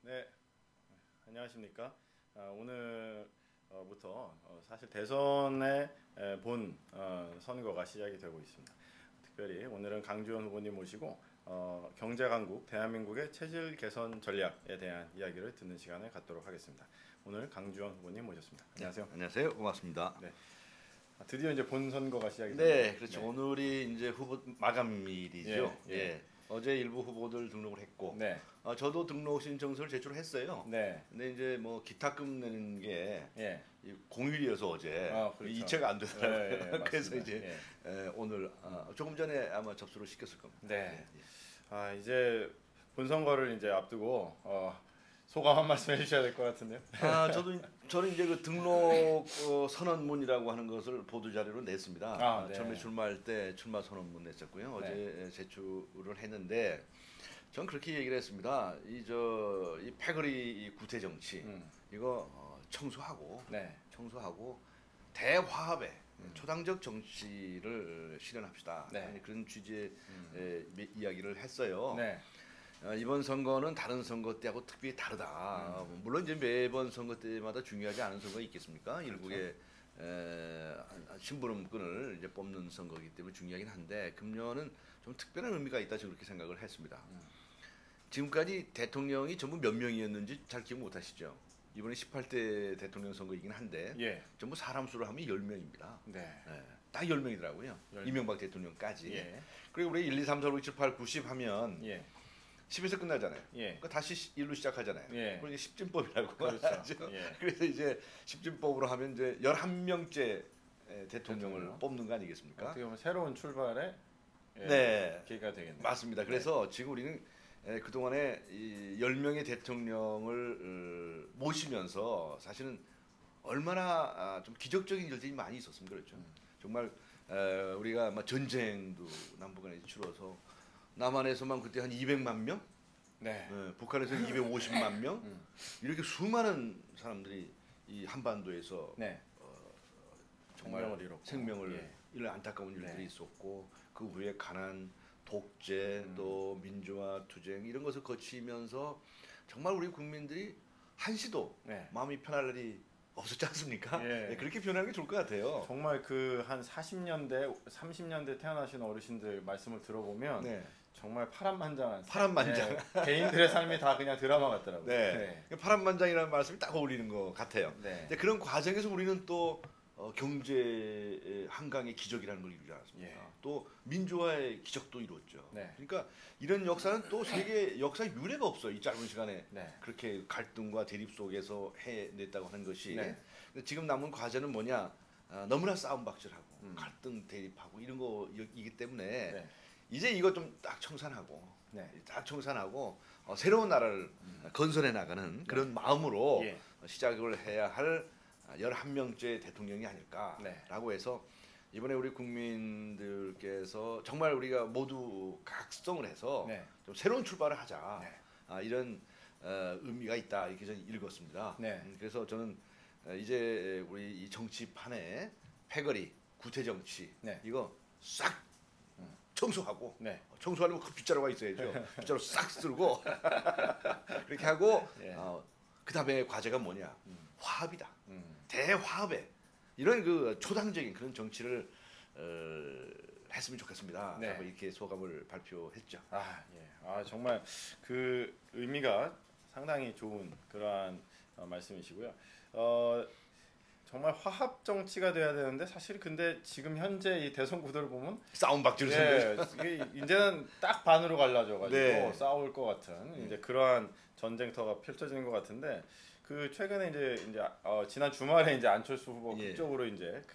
네, 안녕하십니까. 오늘부터 사실 대선의 본 선거가 시작이 되고 있습니다. 특별히 오늘은 강주원 후보님 모시고 경제 강국 대한민국의 체질 개선 전략에 대한 이야기를 듣는 시간을 갖도록 하겠습니다. 오늘 강주원 후보님 모셨습니다. 안녕하세요. 네, 안녕하세요. 고맙습니다. 네, 드디어 이제 본 선거가 시작이 네, 됩니다. 그렇죠. 네. 오늘이 이제 후보 마감일이죠. 예, 예. 어제 일부 후보들 등록을 했고, 네, 저도 등록 신청서를 제출했어요. 네, 근데 이제 뭐 기타금 내는 게 예. 공휴일이어서 어제 그렇죠. 이체가 안 되더라고요. 예, 예, 그래서 맞습니다. 이제 오늘 조금 전에 아마 접수를 시켰을 겁니다. 네. 이제 본선거를 이제 앞두고 소감 한 말씀 해주셔야 될 것 같은데요. 저는 이제 그 등록 선언문이라고 하는 것을 보도 자료로 냈습니다. 네. 처음에 출마할 때 출마 선언문 냈었고요. 어제 제출을 했는데 전 그렇게 얘기를 했습니다. 이 패거리 이 구태 정치 이거 청소하고 네. 대화합의 초당적 정치를 실현합시다. 네. 그런 취지의 이야기를 했어요. 네. 이번 선거는 다른 선거 때하고 특별히 다르다. 물론 이제 매번 선거 때마다 중요하지 않은 선거가 있겠습니까? 그렇죠. 일국의 심부름꾼을 이제 뽑는 선거이기 때문에 중요하긴 한데 금년은 좀 특별한 의미가 있다 저는 그렇게 생각을 했습니다. 지금까지 대통령이 전부 몇 명이었는지 잘 기억 못 하시죠? 이번에 18대 대통령 선거이긴 한데 예. 전부 사람 수로 하면 10명입니다. 네. 딱 10명이더라고요. 10명. 이명박 대통령까지. 예. 그리고 우리 1, 2, 3, 4, 5, 6, 7, 8, 90 하면 예. 10에서 끝나잖아요. 예. 그러니까 다시 1로 시작하잖아요. 예. 그러니까 십진법이라고 그렇죠. 하죠. 예. 그래서 이제 십진법으로 하면 이제 11명째 대통령을 대통령. 뽑는 거 아니겠습니까? 어떻게 보면 새로운 출발의 네. 계기가 되겠네요. 맞습니다. 그래서 지금 우리는 그동안에 이 10명의 대통령을 모시면서 사실은 얼마나 좀 기적적인 일들이 많이 있었으면 그렇죠. 정말 우리가 아마 전쟁도 남북한에 치러서 남한에서만 그때 한 200만 명, 네. 북한에서 250만 명, 이렇게 수많은 사람들이 이 한반도에서 네. 정말 생명을 잃었고. 생명을 잃은 안타까운 일들이 네. 있었고 그 후에 가난, 독재, 또 민주화 투쟁 이런 것을 거치면서 정말 우리 국민들이 한시도 네. 마음이 편할 날이 없었지 않습니까? 예. 네, 그렇게 표현하는 게 좋을 것 같아요. 정말 그 한 40년대, 30년대 태어나신 어르신들 말씀을 들어보면 네. 정말 파란만장한 파란만장. 네. 개인들의 삶이 다 그냥 드라마 같더라고요. 네. 파란만장이라는 말씀이 딱 어울리는 것 같아요. 네. 근데 그런 과정에서 우리는 또 경제 한강의 기적이라는 걸 이루지 않았습니까? 예. 또 민주화의 기적도 이루었죠. 네. 그러니까 이런 역사는 또 세계 역사에 유례가 없어요. 이 짧은 시간에 네. 그렇게 갈등과 대립 속에서 해냈다고 하는 것이. 네. 근데 지금 남은 과제는 뭐냐? 너무나 싸움박질하고 갈등 대립하고 이런 거이기 때문에 네. 이제 이거 좀 딱 청산하고 네. 새로운 나라를 건설해 나가는 그런 마음으로 예. 시작을 해야 할 11명째 대통령이 아닐까라고 네. 해서 이번에 우리 국민들께서 정말 우리가 모두 각성을 해서 네. 좀 새로운 출발을 하자. 네. 이런 의미가 있다 이렇게 저는 읽었습니다. 네. 그래서 저는 이제 우리 이 정치판에 패거리, 구태 정치 네. 이거 싹 청소하고 네. 청소하려면 그 빗자루가 있어야죠. 빗자루 싹 쓸고 그렇게 하고 예. 그 다음에 과제가 뭐냐? 화합이다. 음. 대화합의 이런 그 초당적인 그런 정치를 했으면 좋겠습니다. 네. 라고 이렇게 소감을 발표했죠. 예. 정말 그 의미가 상당히 좋은 그러한 말씀이시고요. 정말 화합 정치가 돼야 되는데 사실 근데 지금 현재 이 대선 구도를 보면 싸움박질 선거. 이게 이제는 딱 반으로 갈라져가지고 네. 싸울 것 같은 이제 그러한 전쟁터가 펼쳐지는 것 같은데 그 최근에 이제 지난 주말에 이제 안철수 후보 예. 극적으로 이제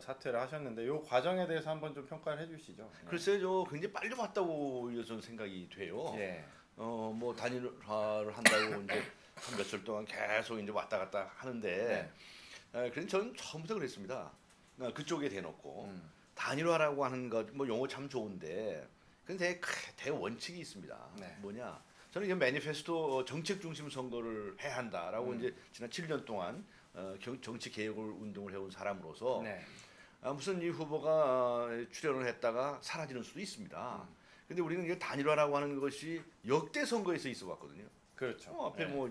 사퇴를 하셨는데 이 과정에 대해서 한번 좀 평가를 해주시죠. 글쎄요, 저 굉장히 빨리 왔다고 저는 생각이 돼요. 예. 뭐 단일화를 한다고 이제 한 며칠 동안 계속 이제 왔다 갔다 하는데, 그래서 저는 처음부터 그랬습니다. 그쪽에 대놓고 단일화라고 하는 것, 뭐 용어 참 좋은데, 근데 대원칙이 있습니다. 네. 뭐냐? 저는 이게 매니페스토 정책 중심 선거를 해야 한다라고 이제 지난 7년 동안 정치 개혁을 운동을 해온 사람으로서 네. 무슨 이 후보가 출연을 했다가 사라지는 수도 있습니다. 근데 우리는 이게 단일화라고 하는 것이 역대 선거에서 있어 왔거든요. 그렇죠. 앞에 네. 뭐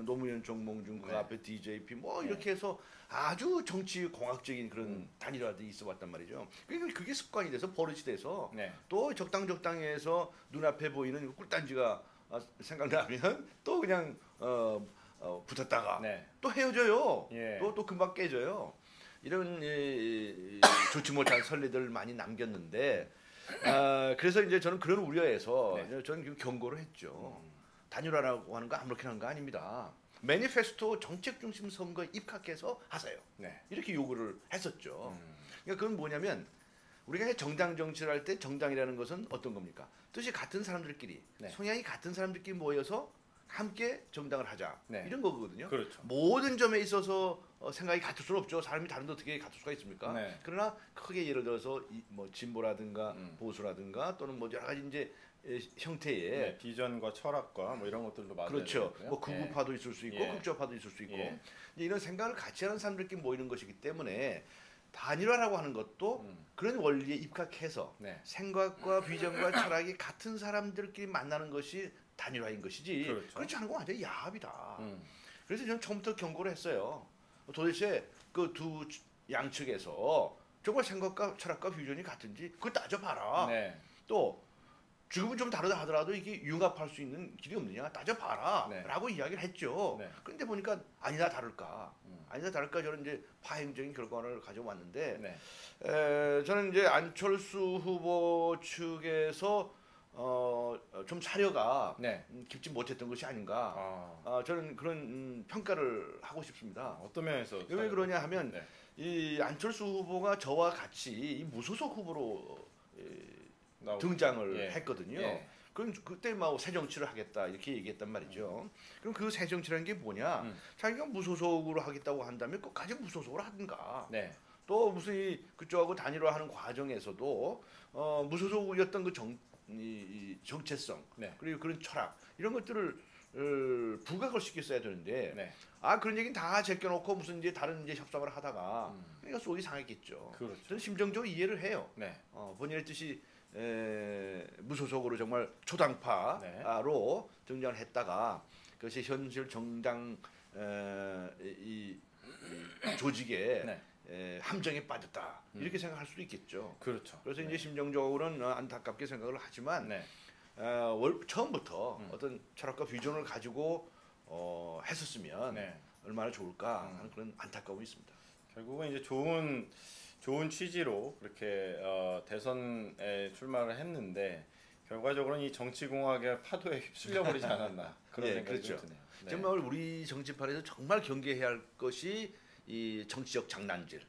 노무현, 정몽준, 그 네. 앞에 DJP 뭐 네. 이렇게 해서 아주 정치 공학적인 그런 음. 단일화들이 있어왔단 말이죠. 그러니까 그게 습관이 돼서 버릇이 돼서 네. 또 적당해서 눈앞에 보이는 꿀단지가 생각나면 또 그냥 붙었다가 네. 또 헤어져요. 예. 또 금방 깨져요. 이런 좋지 못한 선례들을 많이 남겼는데 그래서 이제 저는 그런 우려에서 네. 저는 경고를 했죠. 단일화라고 하는 거 아무렇게 하는 거 아닙니다. 매니페스토 정책 중심 선거에 입각해서 하세요. 네. 이렇게 요구를 했었죠. 음. 그러니까 그건 뭐냐면 우리가 정당 정치를 할 때 정당이라는 것은 어떤 겁니까? 뜻이 같은 사람들끼리, 네. 성향이 같은 사람들끼리 모여서 함께 정당을 하자. 네. 이런 거거든요. 그렇죠. 모든 점에 있어서 생각이 같을 수는 없죠. 사람이 다른데 어떻게 같을 수가 있습니까? 네. 그러나 크게 예를 들어서 뭐 진보라든가 음. 보수라든가 또는 뭐 여러 가지 이제 형태의 네. 비전과 철학과 뭐 이런 것들도 맞아야 그렇죠. 되고요. 뭐 극우파도 있을 수 있고 예. 극좌파도 있을 수 있고 예. 이제 이런 생각을 같이 하는 사람들끼리 모이는 것이기 때문에 단일화라고 하는 것도 음. 그런 원리에 입각해서 네. 생각과 비전과 철학이 같은 사람들끼리 만나는 것이 단일화인 것이지 그렇죠. 그렇지 않은 건 완전히 야합이다. 음. 그래서 저는 처음부터 경고를 했어요. 도대체 그 두 양측에서 정말 생각과 철학과 비전이 같은지 그걸 따져봐라. 네. 또 지금은 좀 다르다 하더라도 이게 융합할 수 있는 길이 없느냐 따져봐라 네. 라고 이야기를 했죠. 네. 그런데 보니까 아니다 다를까 음. 아니다 다를까 저는 이제 파행적인 결과를 가져왔는데 네. 저는 이제 안철수 후보 측에서 좀 사려가 네. 깊지 못했던 것이 아닌가 아. 저는 그런 평가를 하고 싶습니다. 어떤 면에서 왜 그러냐 하면 네. 이 안철수 후보가 저와 같이 이 무소속 후보로 등장을 예. 했거든요. 예. 그럼 그때 막 새 정치를 하겠다 이렇게 얘기했단 말이죠. 그럼 그 새 정치라는 게 뭐냐? 자기가 무소속으로 하겠다고 한다면 끝까지 무소속으로 하든가. 네. 또 무슨 그쪽하고 단일화하는 과정에서도 무소속이었던 그 이 정체성 네. 그리고 그런 철학 이런 것들을 부각을 시켰어야 되는데 네. 그런 얘기는 다 제껴놓고 무슨 이제 다른 이제 협상을 하다가 그러니까 속이 상했겠죠. 그렇죠. 저는 심정적으로 이해를 해요. 네. 본인의 뜻이 무소속으로 정말 초당파로 등장을 했다가 그것이 현실 정당 이 조직의 네. 함정에 빠졌다 이렇게 생각할 수도 있겠죠. 그렇죠. 그래서 네. 이제 심정적으로는 안타깝게 생각을 하지만 네. 처음부터 어떤 철학과 비전을 가지고 했었으면 네. 얼마나 좋을까 하는 그런 안타까움이 있습니다. 결국은 이제 좋은 취지로 그렇게 대선에 출마를 했는데 결과적으로는 이 정치공학의 파도에 휩쓸려 버리지 않았나 그런 네, 생각이 그렇죠. 좀 드네요. 네. 정말 우리 정치판에서 정말 경계해야 할 것이 이 정치적 장난질,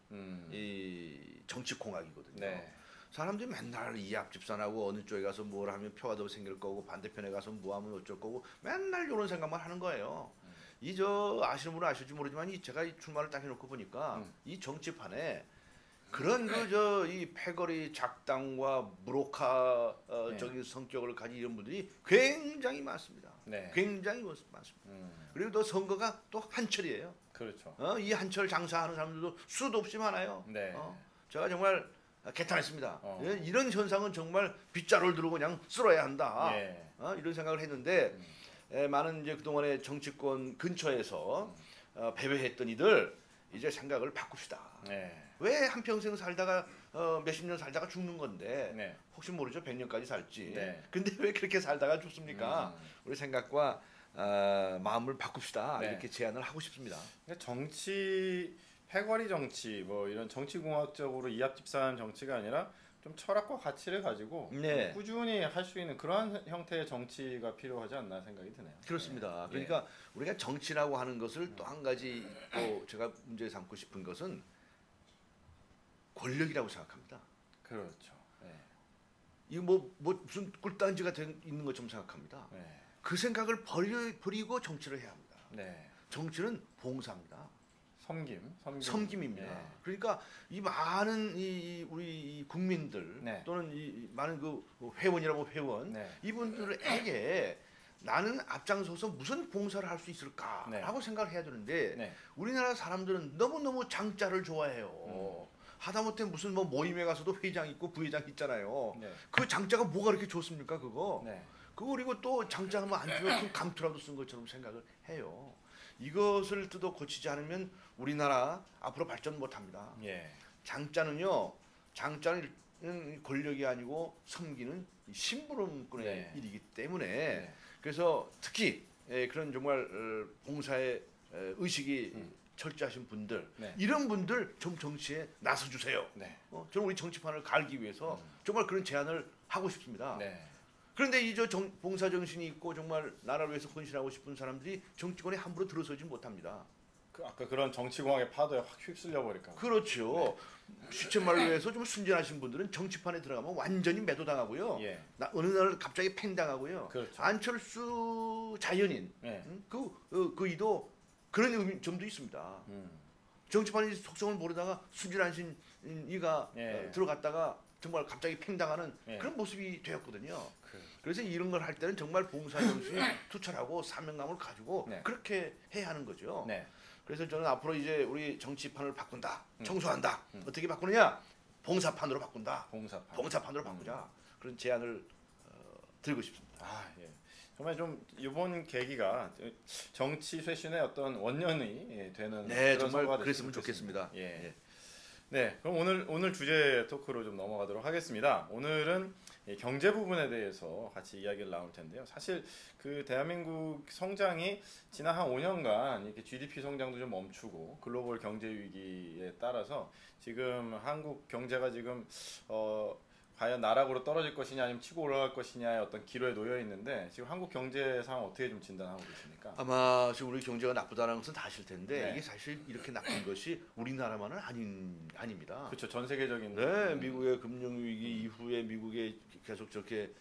이 정치공학이거든요. 네. 사람들이 맨날 이합집산하고 어느 쪽에 가서 뭘 하면 표가 더 생길 거고 반대편에 가서 뭐 하면 어쩔 거고 맨날 이런 생각만 하는 거예요. 이 아시는 분은 아실지 모르지만 제가 이 출마를 딱 해놓고 보니까 이 정치판에 그런 이 패거리 작당과 무력화적인 성격을 가진 이런 분들이 굉장히 많습니다. 네. 굉장히 많습니다. 그리고 또 선거가 또 한철이에요. 그렇죠. 이 한철 장사하는 사람들도 수도 없이 많아요. 네. 제가 정말 개탄했습니다. 어. 이런 현상은 정말 빗자루를 들고 그냥 쓸어야 한다. 예. 이런 생각을 했는데 많은 이제 그동안의 정치권 근처에서 패배했던 이들 이제 생각을 바꿉시다. 네. 왜 한평생 살다가 몇십 년 살다가 죽는 건데 네. 혹시 모르죠 100년까지 살지. 네. 근데 왜 그렇게 살다가 죽습니까? 우리 생각과 마음을 바꿉시다. 네. 이렇게 제안을 하고 싶습니다. 그러니까 패거리 정치 뭐 이런 정치공학적으로 이합집산하는 정치가 아니라 좀 철학과 가치를 가지고 네. 꾸준히 할 수 있는 그러한 형태의 정치가 필요하지 않나 생각이 드네요. 그렇습니다. 네. 그러니까 우리가 정치라고 하는 것을 또 한 가지 또 제가 문제 삼고 싶은 것은 권력이라고 생각합니다. 그렇죠. 네. 이거 뭐 무슨 꿀단지가 있는 것처럼 생각합니다. 네. 그 생각을 버리고 정치를 해야 합니다. 네. 정치는 봉사입니다. 섬김입니다. 네. 그러니까 이 많은 우리 국민들 네. 또는 이 많은 그 회원이라고 회원 네. 이분들에게 나는 앞장서서 무슨 봉사를 할 수 있을까라고 네. 생각을 해야 되는데 네. 우리나라 사람들은 너무너무 장자를 좋아해요. 하다못해 무슨 뭐 모임에 가서도 회장 있고 부회장 있잖아요. 네. 그 장자가 뭐가 그렇게 좋습니까 그거? 네. 그리고 또 장장하면 안 주면 그 감투라도 쓴 것처럼 생각을 해요. 이것을 뜯어 고치지 않으면 우리나라 앞으로 발전 못합니다. 예. 장자는 권력이 아니고 섬기는 심부름꾼의 네. 일이기 때문에 네. 그래서 특히 그런 정말 봉사의 의식이 철저하신 분들 네. 이런 분들 좀 정치에 나서 주세요. 네. 저는 우리 정치판을 갈기 위해서 정말 그런 제안을 하고 싶습니다. 네. 그런데 이 봉사 정신이 있고 정말 나라를 위해서 헌신하고 싶은 사람들이 정치권에 함부로 들어서지 못합니다. 그 아까 그런 정치공학의 파도에 확 휩쓸려 버릴까 봐. 그렇죠. 시체 말로 해서 좀 순진하신 분들은 정치판에 들어가면 완전히 매도당하고요. 예. 어느 날 갑자기 팽당하고요. 그렇죠. 안철수 자연인 예. 그 이도 그런 점도 있습니다. 정치판의 속성을 모르다가 순진하신 이가 예. 들어갔다가 정말 갑자기 팽당하는 예. 그런 모습이 되었거든요. 그, 그래서 이런 걸 할 때는 정말 봉사정신이 투철하고 사명감을 가지고 네. 그렇게 해야 하는 거죠. 네. 그래서 저는 앞으로 이제 우리 정치판을 바꾼다, 청소한다. 어떻게 바꾸느냐? 봉사판으로 바꾼다. 봉사판. 봉사판으로 바꾸자. 그런 제안을 드리고 싶습니다. 아, 예. 정말 좀 이번 계기가 정치 쇄신의 어떤 원년이 되는 네, 그런 정말 선거가 그랬으면 됐으면 좋겠습니다. 예. 예. 네, 그럼 오늘 주제 토크로 좀 넘어가도록 하겠습니다. 오늘은 이 경제 부분에 대해서 같이 이야기를 나눌 텐데요. 사실 그 대한민국 성장이 지난 한 5년간 이렇게 GDP 성장도 좀 멈추고 글로벌 경제 위기에 따라서 지금 한국 경제가 지금 과연 나락으로 떨어질 것이냐 아니면 치고 올라갈 것이냐의 어떤 기로에 놓여 있는데 지금 한국 경제 상황 어떻게 좀 진단하고 계십니까? 아마 지금 우리 경제가 나쁘다는 것은 다 아실 텐데 네. 이게 사실 이렇게 나쁜 것이 우리나라만은 아닙니다. 그렇죠. 전 세계적인 네, 미국의 금융 위기 이후에 미국에 계속 저렇게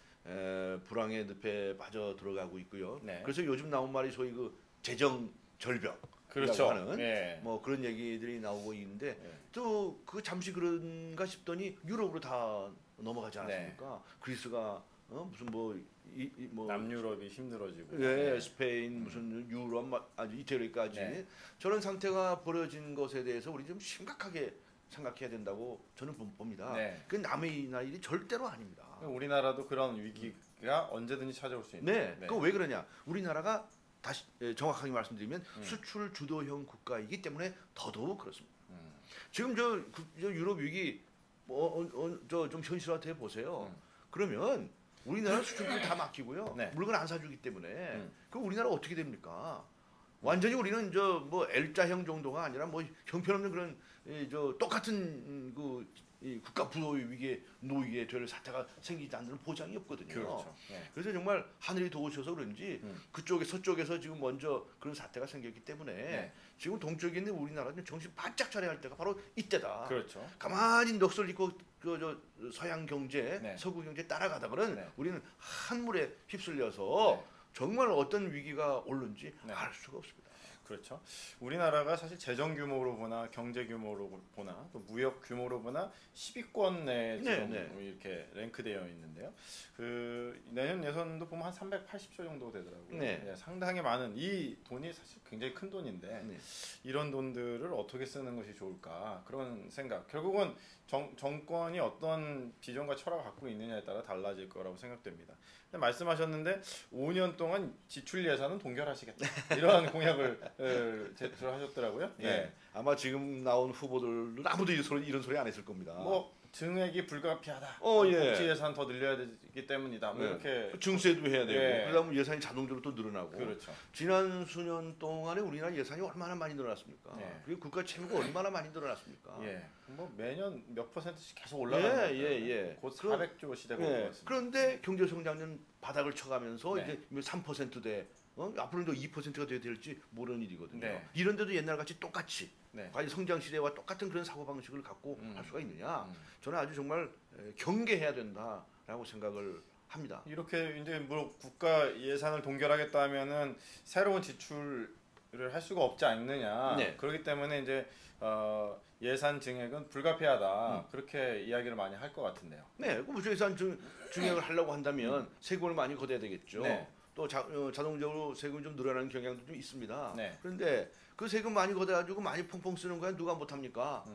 불황의 늪에 빠져 들어가고 있고요. 네. 그래서 요즘 나온 말이 소위 그 재정 절벽. 그렇죠. 하는 예. 뭐 그런 얘기들이 나오고 있는데 예. 또 그 잠시 그런가 싶더니 유럽으로 다 넘어가지 않았습니까? 그리스가 무슨 뭐 남유럽이 힘들어지고 예, 스페인 무슨 유럽 아주 이태리까지 네. 저런 상태가 벌어진 것에 대해서 우리 좀 심각하게 생각해야 된다고 저는 봅니다. 네. 그 남의 나라 일이 절대로 아닙니다. 우리나라도 그런 위기가 언제든지 찾아올 수 있는. 네, 그 왜 그러냐? 우리나라가 다시 정확하게 말씀드리면 수출 주도형 국가이기 때문에 더더욱 그렇습니다. 지금 저 유럽 위기 좀 현실화돼 보세요. 그러면 우리나라 수출을 다 맡기고요. 네. 물건 안 사주기 때문에 그 우리나라 어떻게 됩니까? 완전히 우리는 저 뭐 L자형 정도가 아니라 뭐 형편없는 그런 똑같은 이 국가 부도의 위기에 놓이게 될 사태가 생기지 않는 보장이 없거든요. 그렇죠. 네. 그래서 정말 하늘이 도우셔서 그런지 그쪽에 서쪽에서 지금 먼저 그런 사태가 생겼기 때문에 네. 지금 동쪽에 있는 우리나라는 정신 바짝 차려야 할 때가 바로 이때다. 그렇죠. 가만히 넋을 잃고 저 서양 경제, 네. 서구 경제 따라가다가는 네. 우리는 한 물에 휩쓸려서 네. 정말 어떤 위기가 올는지 네. 알 수가 없습니다. 그렇죠. 우리나라가 사실 재정 규모로 보나 경제 규모로 보나 또 무역 규모로 보나 10위권 내에 지금 네. 이렇게 랭크되어 있는데요. 그 내년 예산도 보면 한 380조 정도 되더라고요. 네. 예, 상당히 많은 이 돈이 사실 굉장히 큰 돈인데 네. 이런 돈들을 어떻게 쓰는 것이 좋을까 그런 생각. 결국은 정권이 어떤 비전과 철학을 갖고 있느냐에 따라 달라질 거라고 생각됩니다. 근데 말씀하셨는데 5년 동안 지출 예산은 동결하시겠다 이러한 공약을 제출하셨더라고요. 예. 네. 아마 지금 나온 후보들은 아무도 이런 소리 안 했을 겁니다. 뭐 증액이 불가피하다. 예. 복지 예산 더 늘려야 되기 때문이다. 뭐 네. 이렇게 증세도 해야 되고 예. 그다음 예산이 자동적으로 또 늘어나고 그렇죠. 지난 수년 동안에 우리나라 예산이 얼마나 많이 늘어났습니까? 예. 그리고 국가 채무가 얼마나 많이 늘어났습니까? 예. 뭐 매년 몇 %씩 계속 올라가는 것 같아요. 예. 곧 400조 시대가 올 것 같습니다. 그런데 경제 성장률 바닥을 쳐가면서 네. 이제 3%대 앞으로도 2%가 돼야 될지 모르는 일이거든요. 네. 이런데도 옛날같이 똑같이 네. 과연 성장 시대와 똑같은 그런 사고 방식을 갖고 할 수가 있느냐? 음. 저는 아주 정말 경계해야 된다라고 생각을 합니다. 이렇게 이제 뭐 국가 예산을 동결하겠다 하면은 새로운 지출을 할 수가 없지 않느냐. 네. 그렇기 때문에 이제 예산 증액은 불가피하다. 그렇게 이야기를 많이 할 것 같은데요. 네, 그 무조건 증액을 하려고 한다면 세금을 많이 걷어야 되겠죠. 네. 또 자동적으로 세금이 좀 늘어나는 경향도 좀 있습니다. 네. 그런데 그 세금 많이 걷어가지고 많이 펑펑 쓰는 거야 누가 못합니까?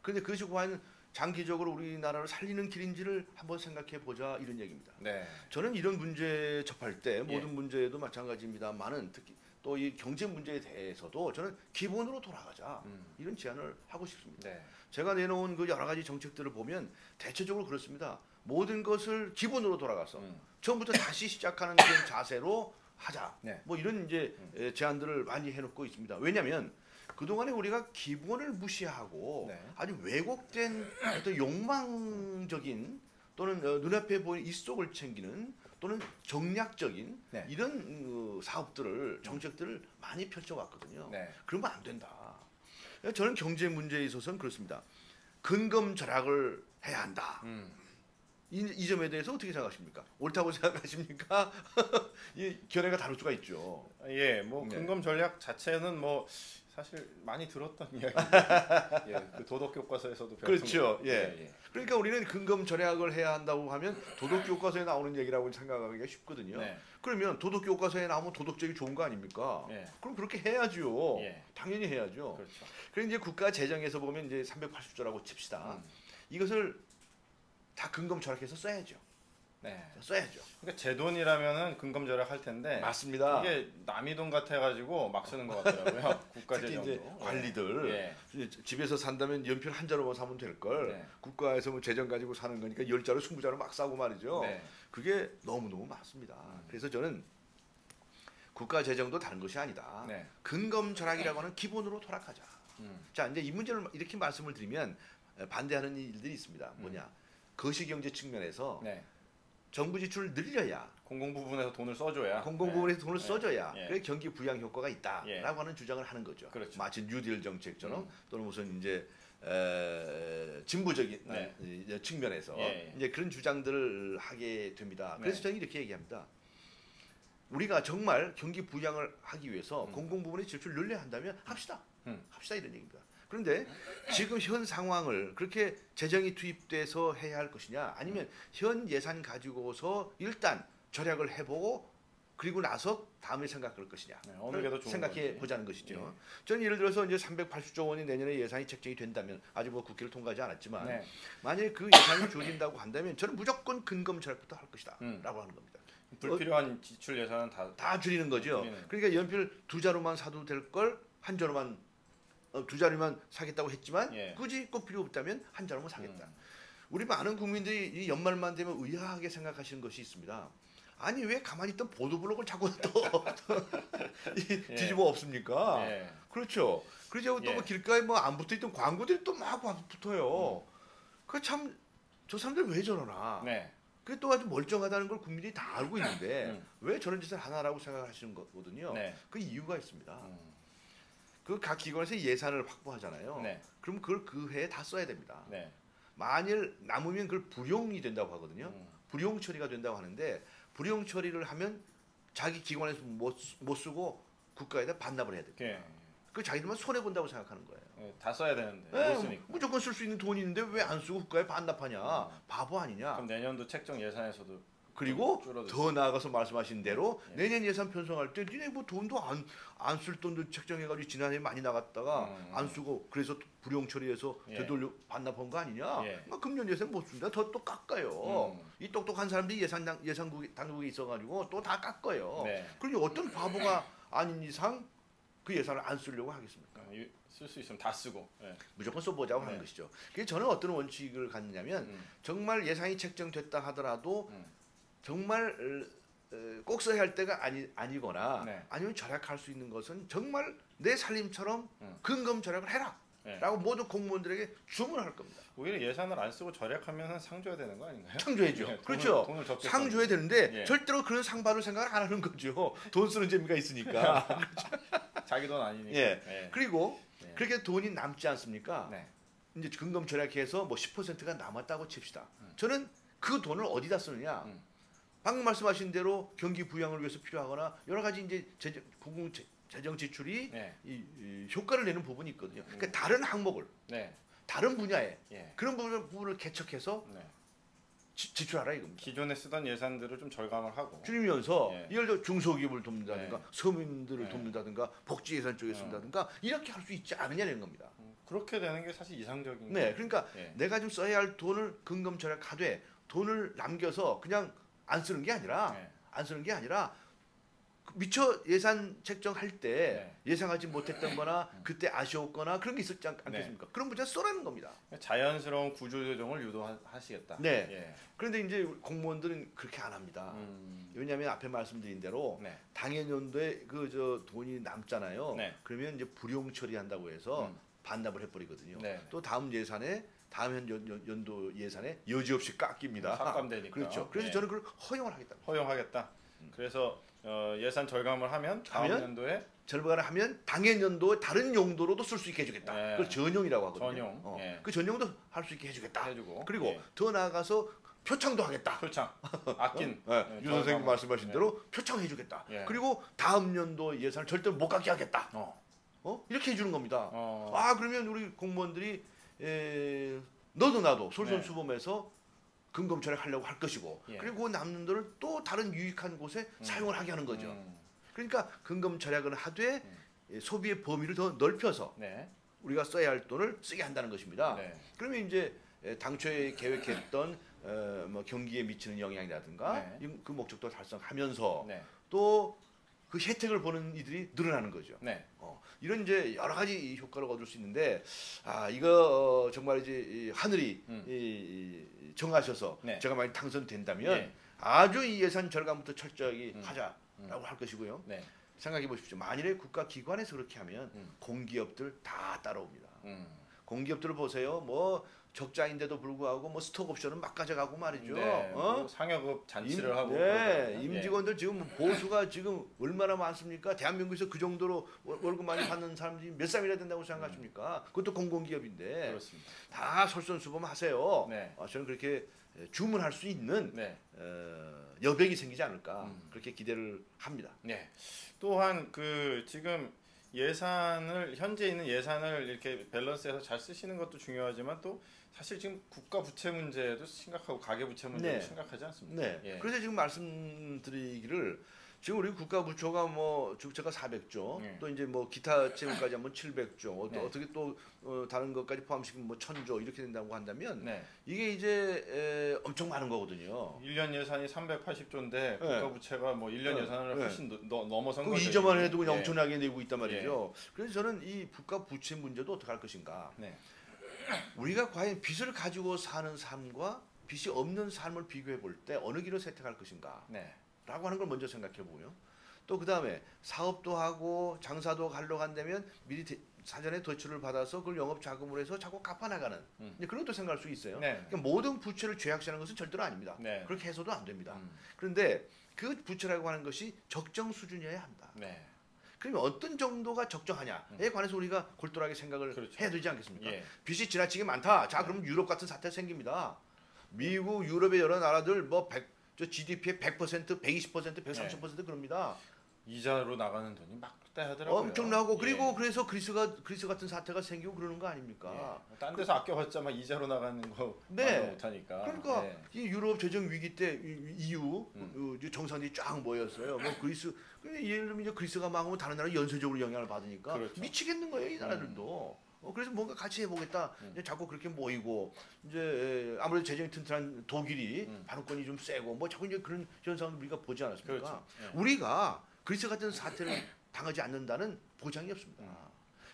근데 그것이 과연 장기적으로 우리나라를 살리는 길인지를 한번 생각해 보자 이런 얘기입니다. 네. 저는 이런 문제 접할 때 예. 모든 문제에도 마찬가지입니다만은 특히 또 이 경제 문제에 대해서도 저는 기본으로 돌아가자 이런 제안을 하고 싶습니다. 네. 제가 내놓은 그 여러 가지 정책들을 보면 대체적으로 그렇습니다. 모든 것을 기본으로 돌아가서 처음부터 다시 시작하는 그런 자세로 하자. 네. 뭐 이런 이제 제안들을 많이 해놓고 있습니다. 왜냐하면 그동안에 우리가 기본을 무시하고 네. 아주 왜곡된 어떤 욕망적인 또는 눈앞에 보이는 이속을 챙기는 또는 정략적인 네. 이런 사업들을 정책들을 많이 펼쳐왔거든요. 네. 그러면 안 된다. 저는 경제 문제에 있어서는 그렇습니다. 근검절약을 해야 한다. 이 점에 대해서 어떻게 생각하십니까? 옳다고 생각하십니까? 이 견해가 다를 수가 있죠. 예, 뭐 네. 근검 전략 자체는 뭐 사실 많이 들었던 이야기인데, 예, 그 도덕 교과서에서도 배웠던 그렇죠. 거. 예. 그러니까 우리는 근검절약을 해야 한다고 하면 도덕 교과서에 나오는 얘기라고 생각하기가 쉽거든요. 네. 그러면 도덕 교과서에 나오면 도덕적이 좋은 거 아닙니까? 예. 그럼 그렇게 해야죠. 예. 당연히 해야죠. 그렇죠. 그럼 이제 국가 재정에서 보면 이제 380조라고 칩시다. 이것을 다 근검절약해서 써야죠. 네. 써야죠. 그러니까 제 돈이라면은 근검 절약 할 텐데 맞습니다. 이게 남의 돈 같아가지고 막 쓰는 것 같더라고요. 국가 특히 재정도. 이제 관리들 예. 이제 집에서 산다면 연필 한 자루만 사면 될 걸 네. 국가에서 뭐 재정 가지고 사는 거니까 10자루 20자루 막 사고 말이죠. 네. 그게 너무너무 많습니다. 그래서 저는 국가 재정도 다른 것이 아니다. 네. 근검절약이라고 하는 기본으로 돌아가자. 음. 자, 이제 이 문제를 이렇게 말씀을 드리면 반대하는 일들이 있습니다. 뭐냐? 거시경제 측면에서 네. 정부 지출을 늘려야 공공 부분에서 돈을 써줘야. 공공 부분에서 돈을 네. 써줘야 예. 그래 경기 부양 효과가 있다라고 예. 하는 주장을 하는 거죠. 그렇죠. 마치 뉴딜 정책처럼 또는 무슨 이제 진보적인 네. 이제 측면에서 예. 이제 그런 주장들을 하게 됩니다. 그래서 네. 저는 이렇게 얘기합니다. 우리가 정말 경기 부양을 하기 위해서 공공 부분의 지출을 늘려야 한다면 합시다. 합시다 이런 얘기입니다. 그런데 지금 현 상황을 그렇게 재정이 투입돼서 해야 할 것이냐 아니면 현 예산 가지고서 일단 절약을 해보고 그리고 나서 다음에 생각할 것이냐 네, 어느 게 더 좋은 생각해 건지. 보자는 것이죠. 예. 저는 예를 들어서 이제 380조 원이 내년에 예산이 책정이 된다면 아직 뭐 국회를 통과하지 않았지만 네. 만약에 그 예산이 줄인다고 한다면 저는 무조건 근검 절약부터 할 것이다 라고 하는 겁니다. 불필요한 지출 예산은 다 줄이는 거죠. 줄이는. 그러니까 연필 2자루만 사도 될 걸 한 자루만 2자루만 사겠다고 했지만 예. 굳이 꼭 필요 없다면 한 자루만 사겠다. 우리 많은 국민들이 이 연말만 되면 의아하게 생각하시는 것이 있습니다. 아니 왜 가만히 있던 보도블록을 자꾸 또 예. 뒤집어 엎습니까? 예. 그렇죠. 그리고 또 예. 뭐 길가에 뭐 안 붙어있던 광고들이 또 막 붙어요. 그 참 저 사람들 왜 저러나? 네. 그게 또 아주 멀쩡하다는 걸 국민들이 다 알고 있는데 왜 저런 짓을 하나라고 생각하시는 거거든요. 네. 그 이유가 있습니다. 그 각 기관에서 예산을 확보하잖아요. 네. 그럼 그걸 그 해에 다 써야 됩니다. 네. 만일 남으면 그걸 불용이 된다고 하거든요. 불용 처리가 된다고 하는데 불용 처리를 하면 자기 기관에서 못 쓰고 국가에다 반납을 해야 됩니다. 예. 그 자기들만 손해 본다고 생각하는 거예요. 예, 다 써야 되는데 예, 못 쓰니까. 무조건 쓸 수 있는 돈이 있는데 왜 안 쓰고 국가에 반납하냐? 바보 아니냐? 그럼 내년도 책정 예산에서도 그리고 줄어들죠. 더 나아가서 말씀하신 대로 예. 내년 예산 편성할 때 니네 뭐 돈도 안 쓸 돈도 책정해가지고 지난해 많이 나갔다가 안 쓰고 그래서 불용 처리해서 예. 되돌려 반납한 거 아니냐? 예. 뭐 금년 예산 못 쓴다 더 또 깎아요. 이 똑똑한 사람들이 예산국에 있어가지고 또 다 깎아요. 네. 그리고 어떤 바보가 아닌 이상 그 예산을 안 쓰려고 하겠습니까? 쓸 수 있으면 다 쓰고. 예. 무조건 써보자고 하는 네. 것이죠. 그래서 저는 어떤 원칙을 갖느냐면 정말 예산이 책정됐다 하더라도 정말 꼭 써야 할 때가 아니거나 네. 아니면 절약할 수 있는 것은 정말 내 살림처럼 근검 절약을 해라 네. 라고 모든 공무원들에게 주문할 겁니다. 오히려 예산을 안 쓰고 절약하면 상 줘야 되는 거 아닌가요? 상 줘야죠. 예, 그렇죠. 돈을 적게 상 줘야 되는데 예. 절대로 그런 상 받을 생각을 안 하는 거죠. 돈 쓰는 재미가 있으니까. 자기 돈 아니니까. 예. 예. 그리고 네. 그렇게 돈이 남지 않습니까? 네. 이제 근검 절약해서 뭐 10%가 남았다고 칩시다. 저는 그 돈을 어디다 쓰느냐? 방금 말씀하신 대로 경기 부양을 위해서 필요하거나 여러 가지 이제 공공 재정 지출이 네. 이 효과를 내는 부분이 있거든요. 그러니까 다른 항목을 네. 다른 분야에 예. 그런 부분을 개척해서 네. 지출하라 이겁니다. 기존에 쓰던 예산들을 좀 절감을 하고 줄이면서 예. 예를 들어 중소기업을 돕는다든가 예. 서민들을 예. 돕는다든가 복지 예산 쪽에 쓴다든가 이렇게 할 수 있지 않느냐는 겁니다. 그렇게 되는 게 사실 이상적인 네, 그러니까 예. 내가 좀 써야 할 돈을 근검절약하되 돈을 남겨서 그냥 안 쓰는 게 아니라 예. 안 쓰는 게 아니라 미처 예산 책정할 때 네. 예상하지 못했던거나 그때 아쉬웠거나 그런 게 있었지 않겠습니까? 그런 문제 써라는 겁니다. 자연스러운 구조조정을 유도하시겠다. 네. 예. 그런데 이제 공무원들은 그렇게 안 합니다. 왜냐하면 앞에 말씀드린 대로 네. 당해년도에 그 저 돈이 남잖아요. 네. 그러면 이제 불용 처리한다고 해서 음. 반납을 해버리거든요. 네. 또 다음 예산에 다음 연도 예산에 여지없이 깎입니다. 삭감되니까. 그렇죠. 그래서 예. 저는 그걸 허용을 하겠다. 허용하겠다. 그래서 예산 절감을 하면 다음 하면? 연도에 절반을 하면 당해 연도 다른 용도로도 쓸 수 있게 해주겠다. 예. 그걸 전용이라고 하거든요. 전용. 예. 그 전용도 할 수 있게 해주겠다. 해주고 그리고 예. 더 나아가서 표창도 하겠다. 표창 아낀 유 선생님 절감을- 말씀하신 예. 대로 표창해주겠다. 예. 그리고 다음 연도 예산을 절대로 못 갖게 하겠다. 이렇게 해주는 겁니다. 아 그러면 우리 공무원들이 너도 나도 솔선수범해서 근검절약 하려고 할 것이고 예. 그리고 남는 돈을 또 다른 유익한 곳에 사용을 하게 하는 거죠. 그러니까 근검절약을 하되 소비의 범위를 더 넓혀서 네. 우리가 써야 할 돈을 쓰게 한다는 것입니다. 네. 그러면 이제 당초에 계획했던 뭐 경기에 미치는 영향이라든가 네. 그 목적도 달성하면서 네. 또 그 혜택을 보는 이들이 늘어나는 거죠. 네. 이런 이제 여러 가지 효과를 얻을 수 있는데 이거 정말 이제 이 하늘이 정하셔서 네. 제가 만약 당선된다면 예. 아주 이 예산 절감부터 철저하게 하자라고 할 것이고요. 네. 생각해 보십시오. 만일에 국가 기관에서 그렇게 하면 공기업들 다 따라옵니다. 공기업들을 보세요. 뭐 적자인데도 불구하고 뭐 스톡 옵션은 막 가져가고 말이죠. 네. 뭐 상여급 잔치를 하고 네, 그러더라고요. 임직원들 지금 보수가 지금 얼마나 많습니까? 대한민국에서 그 정도로 월급 많이 받는 사람들이 몇 사람이나 된다고 생각하십니까? 그것도 공공기업인데 그렇습니다. 다 솔선수범하세요. 네. 저는 그렇게 주문할 수 있는 네. 여백이 생기지 않을까 그렇게 기대를 합니다. 네. 또한 그 지금 예산을 현재 있는 예산을 이렇게 밸런스해서 잘 쓰시는 것도 중요하지만 또 사실 지금 국가 부채 문제도 심각하고 가계 부채 문제도 네. 심각하지 않습니까? 네. 예. 그래서 지금 말씀드리기를 지금 우리 국가 부채가 뭐 주체가 400조, 네. 또 이제 뭐 기타 채무까지 하면 700조, 네. 어떻게 또 다른 것까지 포함시키면 뭐 1000조 이렇게 된다고 한다면 네. 이게 이제 엄청 많은 거거든요. 1년 예산이 380조인데 네. 국가 부채가 뭐 1년 네. 예산을 네. 훨씬 넘어선 그 거죠. 이자만 해도 그냥 예. 엄청나게 내고 있단 말이죠. 그래서 저는 이 국가 부채 문제도 어떻게 할 것인가. 네. 우리가 과연 빚을 가지고 사는 삶과 빚이 없는 삶을 비교해 볼 때 어느 길을 선택할 것인가 네. 라고 하는 걸 먼저 생각해 보고요. 또 그 다음에 사업도 하고 장사도 하려고 한다면 미리 사전에 대출을 받아서 그걸 영업 자금으로 해서 자꾸 갚아나가는 이제 그런 것도 생각할 수 있어요. 네. 그러니까 모든 부채를 죄악시하는 것은 절대로 아닙니다. 네. 그렇게 해서도 안 됩니다. 그런데 그 부채라고 하는 것이 적정 수준이어야 한다. 네. 그러면 어떤 정도가 적정하냐에 관해서 우리가 골똘하게 생각을 그렇죠. 해야 되지 않겠습니까? 예. 빚이 지나치게 많다. 자, 그럼 유럽 같은 사태 생깁니다. 미국, 유럽의 여러 나라들 뭐 GDP의 100%, 120%, 130% 그럽니다. 이자로 나가는 돈이 막대 하더라고요. 엄청나고 그리고 예. 그래서 그리스 같은 사태가 생기고 그러는 거 아닙니까? 예. 딴 데서 아껴봤자 막 이자로 나가는 거 네. 못하니까. 그러니까 예. 이 유럽 재정 위기 때 EU 정상들이 쫙 모였어요. 뭐 그리스 예를 들면 이제 그리스가 망하면 다른 나라 연쇄적으로 영향을 받으니까 그렇죠. 미치겠는 거예요 이 나라들도. 그래서 뭔가 같이 해보겠다. 이제 자꾸 그렇게 모이고 이제 아무래도 재정이 튼튼한 독일이 발언권이 좀 세고 뭐 자꾸 이제 그런 현상을 우리가 보지 않았습니까? 그렇죠. 예. 우리가 그리스 같은 사태를 당하지 않는다는 보장이 없습니다.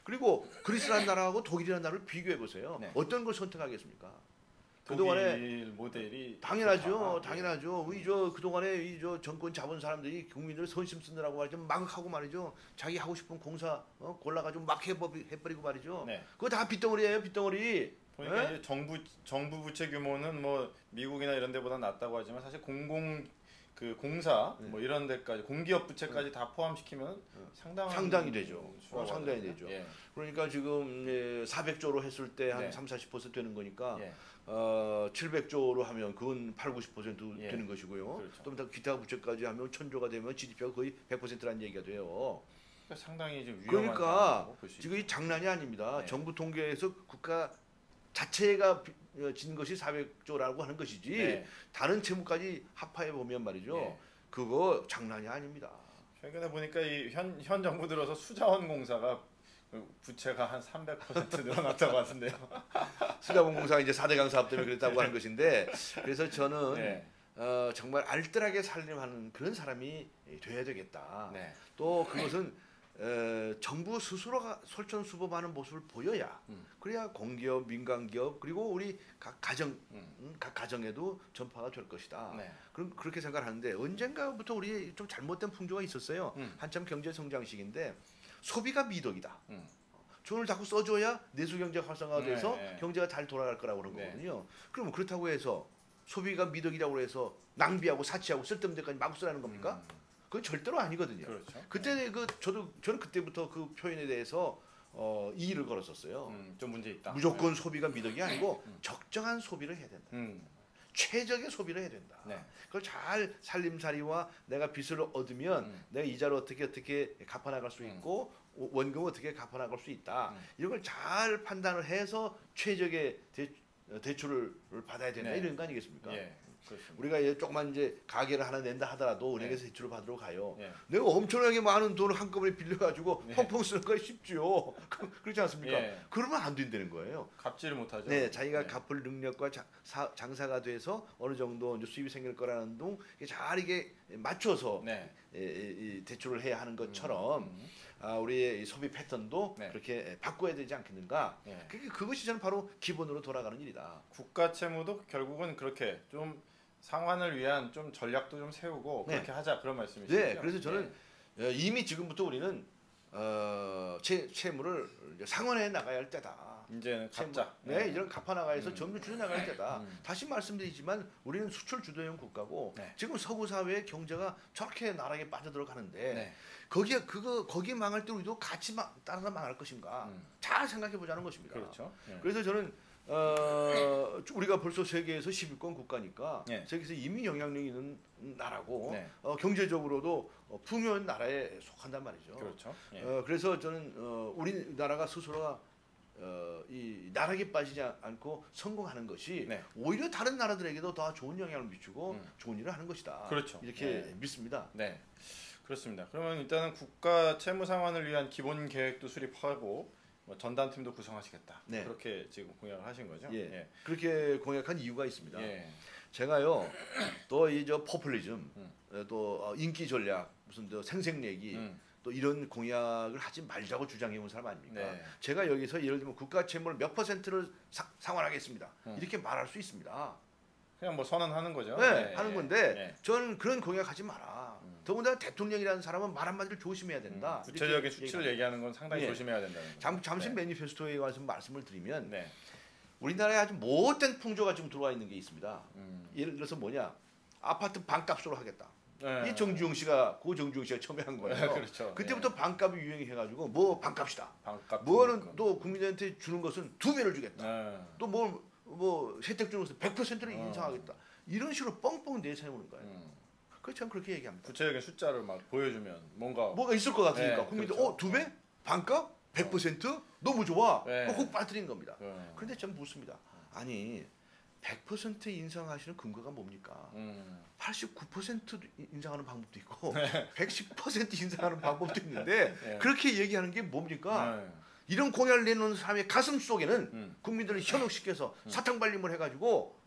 그리고 그리스라는 나라하고 독일이라는 나라를 비교해 보세요. 네. 어떤 걸 선택하겠습니까? 독일 그동안에 모델이 당연하죠, 좋다. 당연하죠. 우리 저 그동안에 이 저 정권 잡은 사람들이 국민들 선심 쓰느라고 말이죠, 막 하고 말이죠. 자기 하고 싶은 공사 골라가지고 막 해버리고 말이죠. 네. 그거 다 빚덩어리예요, 빚덩어리. 보니까 예? 이제 정부 부채 규모는 뭐 미국이나 이런 데보다 낮다고 하지만 사실 공사 뭐 이런 데까지 공기업 부채까지 다 포함시키면 상당히 되죠. 수라고 상당히 하더라고요. 되죠. 예. 그러니까 지금 400조로 했을 때 한 네. 30-40% 되는 거니까 예. 700조로 하면 그건 8-90% 예. 되는 것이고요. 그렇죠. 또 기타 부채까지 하면 1000조가 되면 GDP가 거의 100%라는 얘기가 돼요. 그러니까 상당히 좀 위험한 그러니까 상황이라고 볼수 지금 이 장난이 아닙니다. 네. 정부 통계에서 국가 자체가 진 것이 400조라고 하는 것이지 네. 다른 채무까지 합하해 보면 말이죠. 네. 그거 장난이 아닙니다. 최근에 보니까 이 현 정부 들어서 수자원공사가 부채가 한 300% 늘어났다고 하던데요. 수자원공사가 이제 4대강 사업 때문에 그랬다고 하는 것인데 그래서 저는 네. 정말 알뜰하게 살림하는 그런 사람이 돼야 되겠다. 네. 또 그것은 정부 스스로가 솔선수범하는 모습을 보여야 그래야 공기업, 민간기업 그리고 우리 각 가정에도 전파가 될 것이다. 네. 그렇게 생각하는데 언젠가부터 우리 좀 잘못된 풍조가 있었어요. 한참 경제 성장 시기인데 소비가 미덕이다. 돈을 자꾸 써줘야 내수 경제 활성화가 돼서 네, 네. 경제가 잘 돌아갈 거라고 그런 네. 거거든요. 그러면 그렇다고 해서 소비가 미덕이라고 해서 낭비하고 사치하고 쓸데없는 데까지 마구 쓰라는 겁니까? 그건 절대로 아니거든요. 그렇죠. 그때 저는 그때부터 그 표현에 대해서 이의를 걸었었어요. 좀 문제 있다. 무조건 소비가 미덕이 아니고 적정한 소비를 해야 된다. 음. 최적의 소비를 해야 된다. 네. 그걸 잘 살림살이와 내가 빚을 얻으면 내가 이자를 어떻게 갚아나갈 수 있고 원금을 어떻게 갚아나갈 수 있다. 이런 걸 잘 판단을 해서 최적의 대출을 받아야 된다. 네. 이런 거 아니겠습니까? 예. 그렇습니다. 우리가 조그만 이제 가게를 하나 낸다 하더라도 은행에서 대출을 받으러 가요. 예. 내가 엄청나게 많은 돈을 한꺼번에 빌려가지고 예. 펑펑 쓰는 거 쉽지요. 그렇지 않습니까? 예. 그러면 안 된다는 거예요. 갚지를 못하죠. 네, 자기가 갚을 능력과 장사가 돼서 어느 정도 이제 수입이 생길 거라는 둥 잘 이게 맞춰서 네. 이 대출을 해야 하는 것처럼 우리의 이 소비 패턴도 네. 그렇게 바꿔야 되지 않겠는가? 예. 그것이 저는 바로 기본으로 돌아가는 일이다. 국가 채무도 결국은 그렇게 좀 상환을 위한 좀 전략도 좀 세우고 네. 그렇게 하자 그런 말씀이시죠? 네, 그래서 저는 이미 지금부터 우리는 채무를 이제 상환해 나가야 할 때다. 이제는 갚자. 네, 이런 갚아 나가야서 점점 줄여 나갈 때다. 음. 다시 말씀드리지만 우리는 수출 주도형 국가고 네. 지금 서구 사회의 경제가 저렇게 나락에 빠져들어가는데 네. 거기 망할 때 우리도 같이 따라서 망할 것인가? 잘 생각해 보자는 것입니다. 그렇죠. 예. 그래서 저는 우리가 벌써 세계에서 10위권 국가니까 네. 세계에서 이미 영향력 있는 나라고 네. 경제적으로도 풍요한 나라에 속한단 말이죠. 그렇죠. 예. 그래서 저는 우리나라가 스스로가 이 나락에 빠지지 않고 성공하는 것이 네. 오히려 다른 나라들에게도 더 좋은 영향을 미치고 좋은 일을 하는 것이다. 그렇죠. 이렇게 네. 믿습니다. 네. 그렇습니다. 그러면 일단은 국가 채무 상환을 위한 기본 계획도 수립하고 뭐 전담팀도 구성하시겠다. 네. 그렇게 지금 공약을 하신 거죠? 예. 그렇게 공약한 이유가 있습니다. 예. 제가요 또 이 저 포퓰리즘 또 인기 전략 무슨 저 생색내기 또 이런 공약을 하지 말자고 주장해온 사람 아닙니까? 네. 제가 여기서 예를 들면 국가 채무를 몇 %를 상환하겠습니다. 이렇게 말할 수 있습니다. 그냥 뭐 선언하는 거죠. 네, 예, 하는 예, 건데 예. 저는 그런 공약하지 마라. 더군다나 대통령이라는 사람은 말 한마디를 조심해야 된다. 구체적인 이렇게 수치를 얘기하는 건 상당히 예. 조심해야 된다는 거죠. 잠시 네. 매니페스토에 관해서 말씀을 드리면 네. 우리나라에 아주 못된 풍조가 지금 들어와 있는 게 있습니다. 음. 예를 들어서 뭐냐 아파트 반값으로 하겠다. 네. 이 정주영 씨가 처음에 한 거예요. 그렇죠. 그때부터 반값이 유행해가지고 뭐 반값이다. 반값. 뭐는 또 국민한테 주는 것은 2배를 주겠다. 네. 또 뭐 혜택 주는 것은 100%를 인상하겠다. 이런 식으로 뻥뻥 내세우는 거예요. 그래서 저는 그렇게 얘기합니다. 구체적인 숫자를 막 보여주면 뭔가 뭐가 있을 것 같으니까 네, 국민들 그렇죠. 2배? 반값? 100%? 너무 좋아. 네. 혹 빠뜨린 겁니다. 네. 그런데 저는 묻습니다. 아니 100% 인상하시는 근거가 뭡니까? 89% 인상하는 방법도 있고 110% 인상하는 방법도 있는데 네. 그렇게 얘기하는 게 뭡니까? 네. 이런 공약을 내놓는 사람의 가슴 속에는 국민들을 현혹시켜서 사탕발림을 해가지고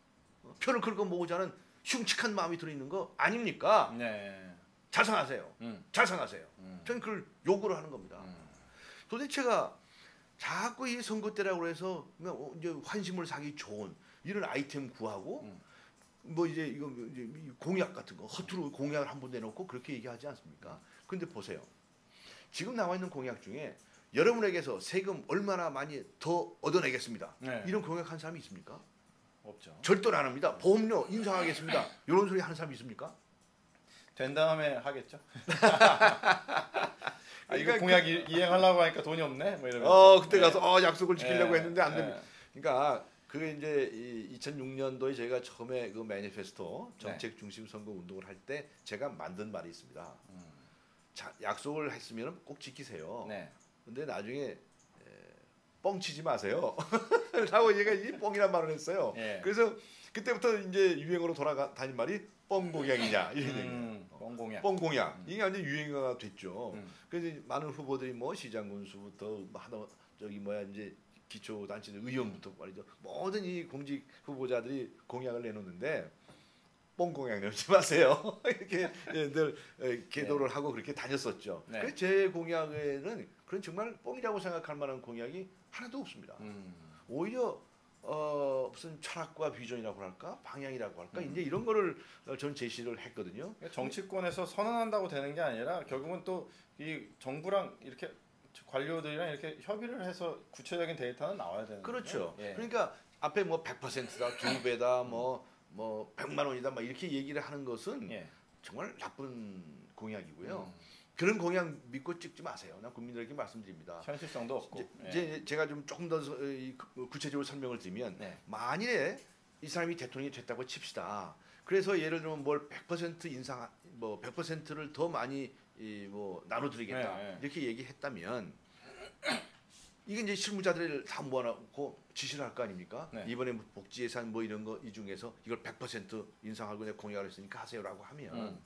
표를 긁어 모으자는 흉측한 마음이 들어있는 거 아닙니까? 네. 자성하세요. 자성하세요. 저는 그걸 요구를 하는 겁니다. 도대체가 자꾸 이 선거 때라고 해서 이제 환심을 사기 좋은 이런 아이템 구하고 뭐 이제 이거 이제 공약 같은 거 허투루 공약을 한번 내놓고 그렇게 얘기하지 않습니까? 근데 보세요. 지금 나와 있는 공약 중에 여러분에게서 세금 얼마나 많이 더 얻어내겠습니다. 네. 이런 공약한 사람이 있습니까? 없죠. 절대로 안 합니다. 보험료 인상하겠습니다. 이런 소리 하는 사람이 있습니까? 된 다음에 하겠죠. 이거 그러니까 공약 이행하려고 하니까 돈이 없네. 뭐 이러면서. 그때 가서 약속을 지키려고 네. 했는데 안 네. 됩니다. 그러니까 그게 이제 2006년도에 저희가 처음에 그 매니페스토 정책 중심 선거 운동을 할 때 제가 만든 말이 있습니다. 자, 약속을 했으면 꼭 지키세요. 네. 근데 나중에 뻥치지 마세요. 라고 얘가 이 뻥이란 말을 했어요. 예. 그래서 그때부터 이제 유행어로 돌아다닌 말이 뻥공약이냐 이런 얘기예요. 뻥공약. 뻥공약 이게 완전 유행어가 됐죠. 음. 그래서 많은 후보들이 뭐 시장 군수부터 하다 저기 뭐야 이제 기초 단체들 의원부터 말이죠. 모든 이 공직 후보자들이 공약을 내놓는데 뻥공약 내지 마세요. 이렇게 늘 계도를 하고 그렇게 다녔었죠. 네. 그래서 제 공약에는 그런 정말 뻥이라고 생각할 만한 공약이 하나도 없습니다. 오히려 무슨 철학과 비전이라고 할까 방향이라고 할까 이제 이런 거를 저는 제시를 했거든요. 정치권에서 선언한다고 되는 게 아니라 결국은 또 이 정부랑 이렇게 관료들이랑 이렇게 협의를 해서 구체적인 데이터는 나와야 되는 그렇죠. 거죠. 예. 그러니까 앞에 뭐 100%다, 2배다, 뭐 100만 원이다, 막 이렇게 얘기를 하는 것은 예. 정말 나쁜 공약이고요. 그런 공약 믿고 찍지 마세요. 난 국민들에게 말씀드립니다. 현실성도 없고. 이제 제가 좀 조금 더 구체적으로 설명을 드리면 네. 만일에 이 사람이 대통령이 됐다고 칩시다. 그래서 예를 들면 뭘 100% 인상 뭐 100%를 더 많이 뭐 나눠드리겠다 네, 네. 이렇게 얘기했다면 이게 이제 실무자들을 다 모아놓고 지시를 할 거 아닙니까? 네. 이번에 뭐 복지 예산 뭐 이런 거 이 중에서 이걸 100% 인상하고 내가 공약을 했으니까 하세요라고 하면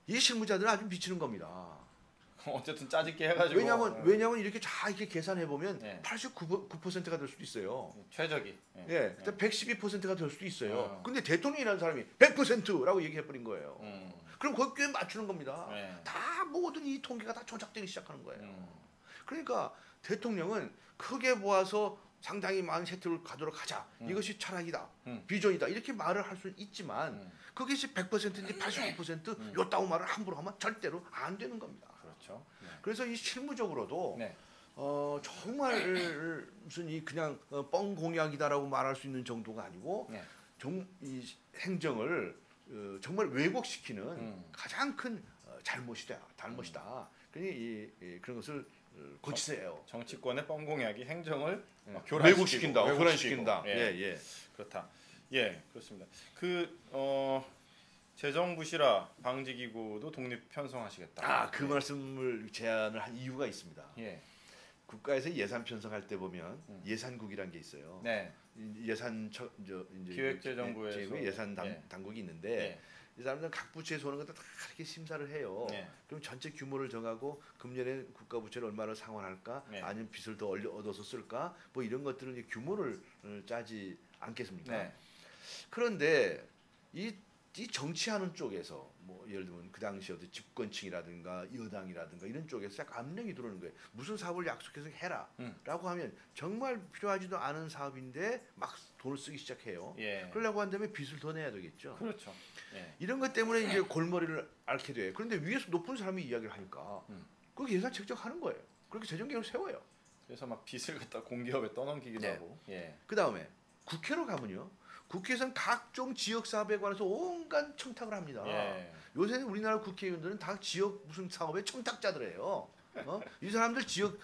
이 실무자들은 아주 미치는 겁니다. 어쨌든 짜집게 해가지고. 왜냐면 이렇게 잘 이렇게 계산해 보면 네. 89%가 될 수도 있어요. 최적이. 예, 그때 112%가 될 수도 있어요. 어. 근데 대통령이라는 사람이 100%라고 얘기해 버린 거예요. 그럼 거기 꽤 맞추는 겁니다. 네. 다 모든 이 통계가 다 조작되기 시작하는 거예요. 그러니까 대통령은 크게 보아서 상당히 많은 혜택을 가도록 하자. 이것이 철학이다. 비전이다. 이렇게 말을 할 수 있지만 그것이 100%인지 89% 요따구 말을 함부로 하면 절대로 안 되는 겁니다. 그렇죠. 네. 그래서 이 실무적으로도 네. 정말 무슨 이 그냥 뻥 공약이다라고 말할 수 있는 정도가 아니고 네. 이 행정을 정말 왜곡시키는 가장 큰 잘못이다. 그러니 그런 것을 고치세요. 정치권의 뻥공약이 행정을 왜곡시킨다, 교란시키고, 교란시킨다. 예. 예. 그렇다. 예, 그렇습니다. 재정부시라 방지기구도 독립 편성하시겠다. 그 말씀을 제안을 한 이유가 있습니다. 예. 국가에서 예산 편성할 때 보면 예산국이라는 게 있어요. 네. 예산 이제 기획재정부에서 예산 예. 당국이 있는데 예. 이 사람들은 각 부처에서 오는 것도 다 이렇게 심사를 해요. 예. 그럼 전체 규모를 정하고 금년에 국가 부채를 얼마나 상환할까, 예. 아니면 빚을 더 얻어서 쓸까, 뭐 이런 것들을 이제 규모를 짜지 않겠습니까? 네. 그런데 이 정치하는 쪽에서 뭐 예를 들면 그 당시 어떤 집권층이라든가 여당이라든가 이런 쪽에서 약간 압력이 들어오는 거예요. 무슨 사업을 약속해서 해라라고 하면 정말 필요하지도 않은 사업인데 막 돈을 쓰기 시작해요. 예. 그러려고 한다면 빚을 더 내야 되겠죠. 그렇죠. 예. 이런 것 때문에 이제 골머리를 앓게 돼요. 그런데 위에서 높은 사람이 이야기를 하니까 그 예산 책정하는 거예요. 그렇게 재정 계획을 세워요. 그래서 막 빚을 갖다 공기업에 떠넘기기도 네. 하고. 예. 그 다음에 국회로 가면요. 국회에서는 각종 지역 사업에 관해서 온갖 청탁을 합니다. 예. 요새 우리나라 국회의원들은 다 지역 무슨 사업의 청탁자들이에요. 이 사람들 지역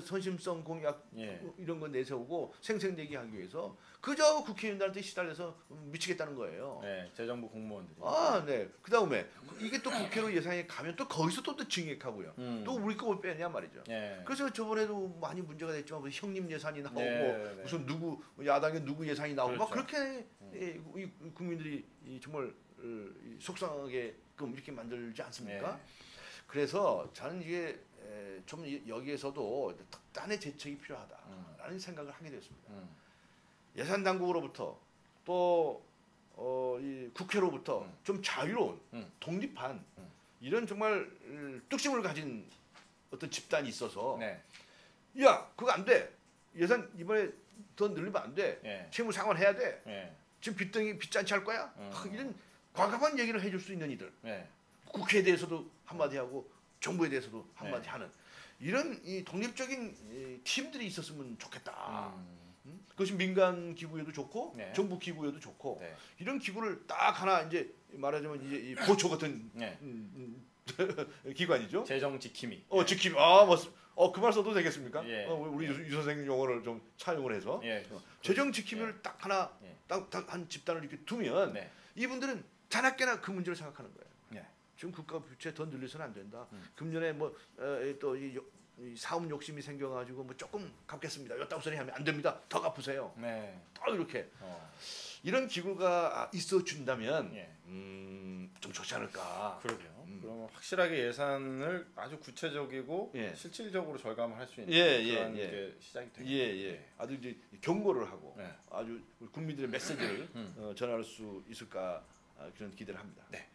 선심성 공약 예. 이런 거 내세우고 생생내기 하기 위해서 그저 국회의원들한테 시달려서 미치겠다는 거예요. 네, 재정부 공무원들이. 네. 그 다음에 이게 또 국회로 예산이 가면 또 거기서 또 증액하고요. 또 우리 거 빼냐 말이죠. 예. 그래서 저번에도 많이 문제가 됐지만 무슨 형님 예산이 나오고 네, 네. 무슨 누구 야당의 누구 예산이 나오고 막 그렇죠. 그렇게 이 국민들이 정말 속상하게끔 이렇게 만들지 않습니까? 네. 그래서 저는 이게 좀 여기에서도 특단의 대책이 필요하다라는 생각을 하게 됐습니다. 예산 당국으로부터 또 이 국회로부터 좀 자유로운 독립한 이런 정말 뚝심을 가진 어떤 집단이 있어서 네. 야 그거 안 돼. 예산 이번에 더 늘리면 안 돼. 예. 채무 상환해야 돼. 예. 지금 빚잔치 할 거야. 이런 과감한 얘기를 해줄 수 있는 이들. 예. 국회에 대해서도 한마디 하고 정부에 대해서도 한마디 네. 하는 이런 이 독립적인 팀들이 있었으면 좋겠다. 그것이 민간 기구에도 좋고 네. 정부 기구에도 좋고 네. 이런 기구를 딱 하나 이제 말하자면 이제 이 보초 같은 네. 기관이죠. 재정 지킴이. 지킴. 그 말 써도 되겠습니까? 예. 우리 유 선생님 용어를 좀 차용을 해서 예. 재정 지킴이를 예. 딱 하나 예. 딱 한 집단을 이렇게 두면 네. 이분들은 자나깨나 그 문제를 생각하는 거예요. 네. 지금 국가 부채 더 늘려서는 안 된다. 금년에 뭐 또 이 사업 욕심이 생겨가지고 뭐 조금 갚겠습니다. 이따 소리 하면 안 됩니다. 더 갚으세요. 네. 또 이렇게 이런 기구가 있어 준다면 예. 좀 좋지 않을까. 그러게요. 그러면 확실하게 예산을 아주 구체적이고 예. 실질적으로 절감을 할 수 있는 그런 게 시작이 되겠네요. 예. 아주 이제 경고를 하고 네. 아주 우리 국민들의 메시지를 전할 수 있을까 그런 기대를 합니다. 네.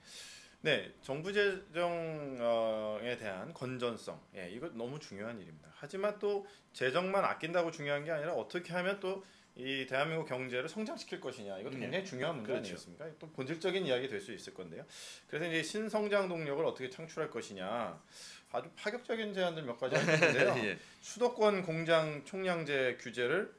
네, 정부 재정에 대한 건전성, 예, 이거 너무 중요한 일입니다. 하지만 또 재정만 아낀다고 중요한 게 아니라 어떻게 하면 또 이 대한민국 경제를 성장시킬 것이냐, 이것도 굉장히 중요한 문제 그렇죠. 아니겠습니까? 또 본질적인 이야기 될 수 있을 건데요. 그래서 이제 신성장 동력을 어떻게 창출할 것이냐, 아주 파격적인 제안들 몇 가지 하는데요. 예. 수도권 공장 총량제 규제를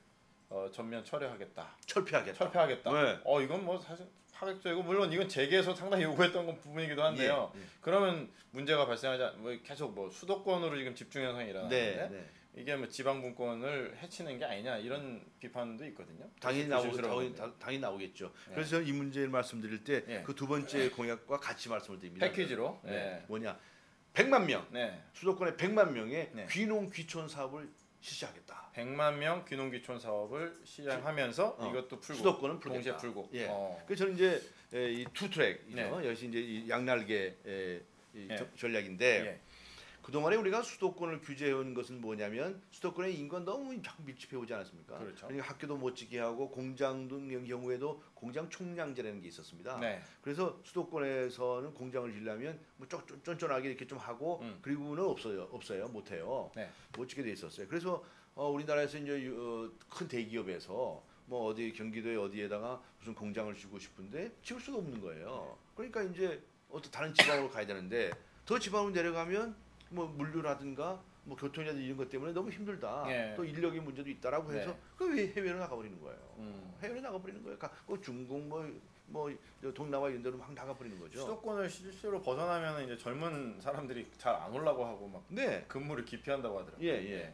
전면 철회하겠다. 철폐하겠다. 네. 이건 뭐 사실 파격적이고 물론 이건 재계에서 상당히 요구했던 부분이기도 한데요. 예. 그러면 문제가 발생하지 뭐 계속 뭐 수도권으로 지금 집중 현상이 일어나는데 네. 이게 뭐 지방 분권을 해치는 게 아니냐 이런 비판도 있거든요. 당연히 조심스러운데. 나오겠죠. 네. 그래서 저는 이 문제를 말씀드릴 때 예. 그 두 번째 공약과 같이 말씀을 드립니다. 패키지로. 네. 뭐냐? 100만 명. 네. 수도권에 100만 명의 네. 귀농 귀촌 사업을 실시하겠다. 100만 명 귀농 귀촌 사업을 시행하면서 이것도 풀고 수도권은 풀겠다. 동시에 풀고. 예. 그래서 저는 이제 이 투 트랙이죠. 네. 역시 이제 이 양날개 이 예. 전략인데 예. 그동안에 우리가 수도권을 규제해온 것은 뭐냐면 수도권의 인구가 너무 자꾸 밀집해 오지 않았습니까? 그렇죠. 그러니까 학교도 못 지게 하고 공장 등 경우에도 공장 총량제라는 게 있었습니다. 네. 그래서 수도권에서는 공장을 지려면 뭐 쫀쫀하게 이렇게 좀 하고 그리고는 없어요, 못 해요. 네. 못 지게 돼 있었어요. 그래서 우리나라에서 이제 큰 대기업에서 뭐 어디 경기도에 어디에다가 무슨 공장을 지고 싶은데 지을 수가 없는 거예요. 그러니까 이제 어떤 다른 지방으로 가야 되는데 더 지방으로 내려가면 뭐 물류라든가 뭐 교통이라든가 이런 것 때문에 너무 힘들다. 예. 또 인력의 문제도 있다라고 해서 네. 왜 해외로 나가버리는 거예요. 해외로 나가버리는 거예요. 그 중국 뭐 동남아 이런 데로 막 나가버리는 거죠. 수도권을 실제로 벗어나면 이제 젊은 사람들이 잘 안 오려고 하고 막 네. 근무를 기피한다고 하더라고요. 예.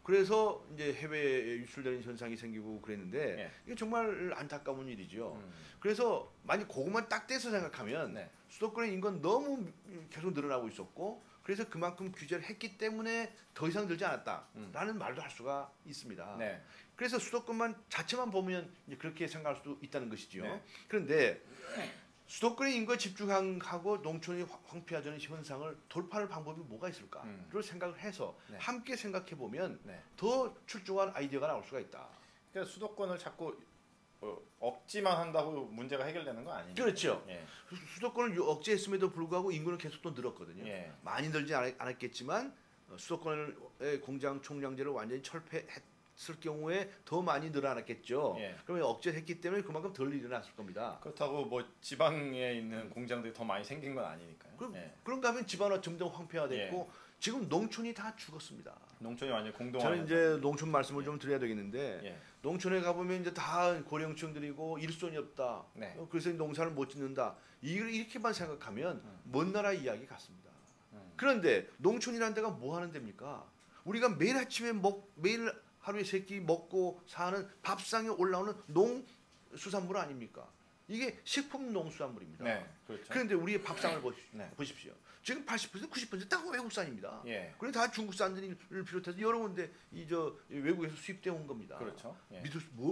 그래서 이제 해외에 유출되는 현상이 생기고 그랬는데 예. 이게 정말 안타까운 일이죠. 그래서 만약 그것만 딱 떼서 생각하면 네. 수도권의 인구가 너무 계속 늘어나고 있었고 그래서 그만큼 규제를 했기 때문에 더 이상 늘지 않았다라는 말도 할 수가 있습니다. 네. 그래서 수도권만 자체만 보면 이제 그렇게 생각할 수도 있다는 것이죠. 네. 그런데 수도권의 인구가 집중하고 농촌이 황폐화되는 현상을 돌파할 방법이 뭐가 있을까를 생각을 해서 네. 함께 생각해 보면 네. 더 출중한 아이디어가 나올 수가 있다. 그러니까 수도권을 자꾸 억지만 한다고 문제가 해결되는 거 아니에요? 그렇죠. 예. 수도권을 억제했음에도 불구하고 인구는 계속 또 늘었거든요. 예. 많이 늘지 않았겠지만 수도권의 공장 총량제를 완전히 철폐했을 경우에 더 많이 늘어났겠죠. 예. 그러면 억제했기 때문에 그만큼 덜 일어났을 겁니다. 그렇다고 뭐 지방에 있는 공장들이 더 많이 생긴 건 아니니까요. 예. 그런가 하면 집안화 점점 황폐화됐고 지금 농촌이 다 죽었습니다. 농촌이 완전 공동화. 저는 이제 농촌 말씀을 좀 드려야 되겠는데 예. 농촌에 가보면 이제 다 고령층들이고 일손이 없다. 네. 그래서 농사를 못 짓는다. 이렇게만 생각하면 먼 나라 이야기 같습니다. 그런데 농촌이라는 데가 뭐 하는 데입니까? 우리가 매일 아침에 매일 하루에 세 끼 먹고 사는 밥상에 올라오는 농수산물 아닙니까? 이게 식품 농수산물입니다. 네, 그렇죠. 그런데 우리의 밥상을 네. 보십시오. 지금 80% 90% 다 외국산입니다. 예. 그리고 다 중국산들을 비롯해서 여러 군데 외국에서 수입되어 온 겁니다. 그렇죠. 예.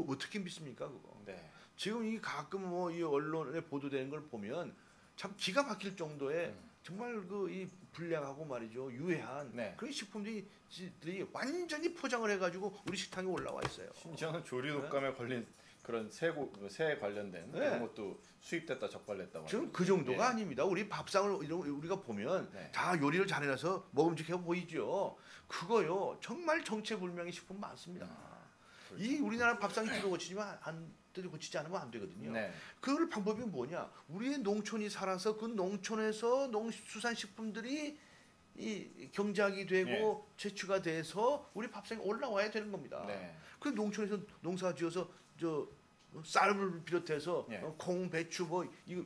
어떻게 믿습니까 그거? 네. 지금 이 가끔 뭐 이 언론에 보도되는 걸 보면 참 기가 막힐 정도의 정말 이 불량하고 말이죠 유해한 네. 그런 식품들이 완전히 포장을 해가지고 우리 식탁에 올라와 있어요. 심지어는 조류 독감에 걸린 그런 새 관련된 네. 그런 것도 수입됐다 적발됐다고. 지금 그 정도가 예. 아닙니다. 우리 밥상을 우리가 보면 네. 다 요리를 잘해놔서 먹음직해 보이죠. 그거요 정말 정체불명의 식품 많습니다. 그렇죠. 이 우리나라 밥상이 뜯어고치지 않으면 안 되거든요. 네. 그 방법이 뭐냐? 우리의 농촌이 살아서 그 농촌에서 농수산식품들이 이 경작이 되고 채취가 돼서 우리 밥상에 올라와야 되는 겁니다. 네. 그 농촌에서 농사지어서 쌀을 비롯해서 네. 콩, 배추 이거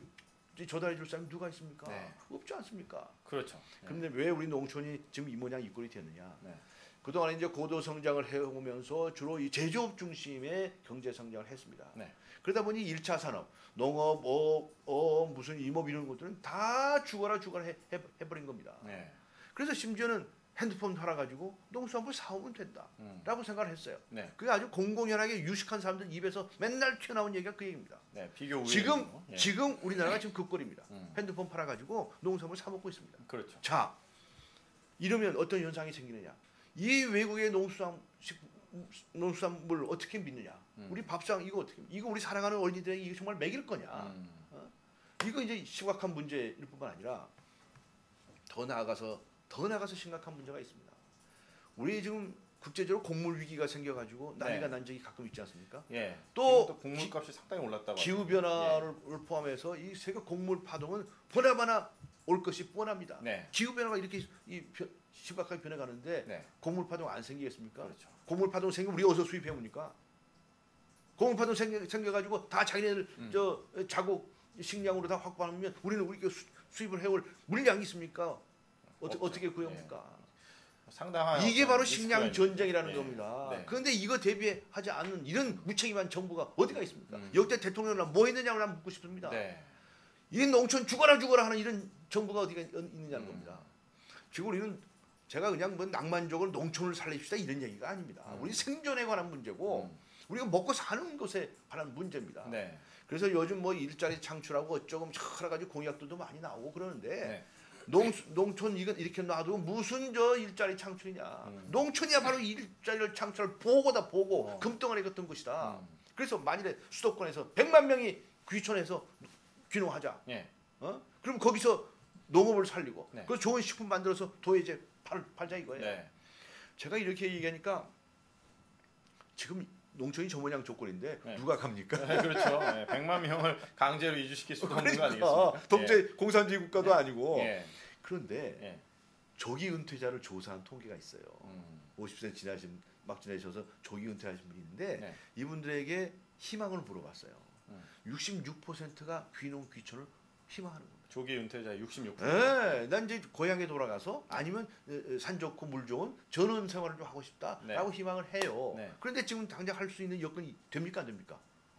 조달해 줄 사람이 누가 있습니까? 네. 없지 않습니까? 그렇죠. 네. 그런데 왜 우리 농촌이 지금 이 모양 이 꼴이 됐느냐? 네. 그동안 이제 고도 성장을 해오면서 주로 이 제조업 중심의 경제 성장을 했습니다. 네. 그러다 보니 1차 산업, 농업, 무슨 임업 이런 것들은 다 죽어라 해버린 겁니다. 네. 그래서 심지어는 핸드폰 팔아가지고 농수산물 사오면 된다라고 생각을 했어요. 네. 그게 아주 공공연하게 유식한 사람들 입에서 맨날 튀어나온 얘기가 그 얘기입니다. 네. 비교 우위. 지금 우리나라가 지금 그 꼴입니다. 핸드폰 팔아가지고 농산물 사 먹고 있습니다. 그렇죠. 자, 이러면 어떤 현상이 생기느냐? 이 외국의 농수산물 어떻게 믿느냐? 우리 밥상 이거 어떻게? 이거 우리 사랑하는 어린이들에게 이거 정말 먹일 거냐? 이거 이제 심각한 문제일 뿐만 아니라 더 나아가서 심각한 문제가 있습니다. 우리 지금 국제적으로 곡물 위기가 생겨가지고 난리가 난 적이 가끔 있지 않습니까? 예. 또 곡물값이 상당히 올랐다고. 기후 변화를 포함해서 이 세계 곡물 파동은 보나마나 올 것이 뻔합니다. 네. 기후 변화가 이렇게 심각하게 변해가는데 네. 곡물 파동 안 생기겠습니까? 그렇죠. 곡물 파동 생기면 우리 어디서 수입해 옵니까? 곡물 파동 생겨가지고 다 자기네들 저 자국 식량으로 다 확보하면 우리는 우리 수입을 해올 물량이 있습니까? 어떻게 구해옵니까? 상당한 이게 바로 리스크가 식량 전쟁이라는 네. 겁니다. 네. 그런데 이거 대비하지 않는 이런 무책임한 정부가 어디가 있습니까? 역대 대통령이랑 뭐 했느냐고 난 묻고 싶습니다. 네. 이 농촌 죽어라 하는 이런 정부가 어디가 있느냐는 겁니다. 지금 우리는 제가 그냥 뭐 낭만적으로 농촌을 살립시다 이런 얘기가 아닙니다. 우리 생존에 관한 문제고 우리가 먹고 사는 것에 관한 문제입니다. 네. 그래서 요즘 뭐 일자리 창출하고 어쩌고 여러 가지 공약들도 많이 나오고 그러는데 네. 농촌 이렇게 놔도 무슨 저 일자리 창출이냐. 농촌이야 바로 일자리를 창출할 보고다 보고 금덩어리 같은 것이다. 그래서 만일에 수도권에서 100만 명이 귀촌해서 귀농하자. 예. 그럼 거기서 농업을 살리고 네. 그 좋은 식품 만들어서 도예제 팔자 이거예요. 네. 제가 이렇게 얘기하니까 지금 농촌이 저 모양 조건인데 네. 누가 갑니까? 네, 그렇죠. 네. 100만 명을 강제로 이주시킬 수도 없는 거 그러니까 아니겠습니까? 독재 공산주의 국가도 아니고 예. 그런데 예. 조기 은퇴자를 조사한 통계가 있어요. 음. 50세 막 지나셔서 조기 은퇴하신 분이 있는데 네. 이분들에게 희망을 물어봤어요. 66%가 귀농 귀촌을 희망하는 겁니다. 조기 은퇴자 66%. 네, 난 이제 고향에 돌아가서 아니면 산 좋고 물 좋은 전원 생활을 좀 하고 싶다라고 네. 희망을 해요. 네. 그런데 지금 당장 할 수 있는 여건이 됩니까 안 됩니까?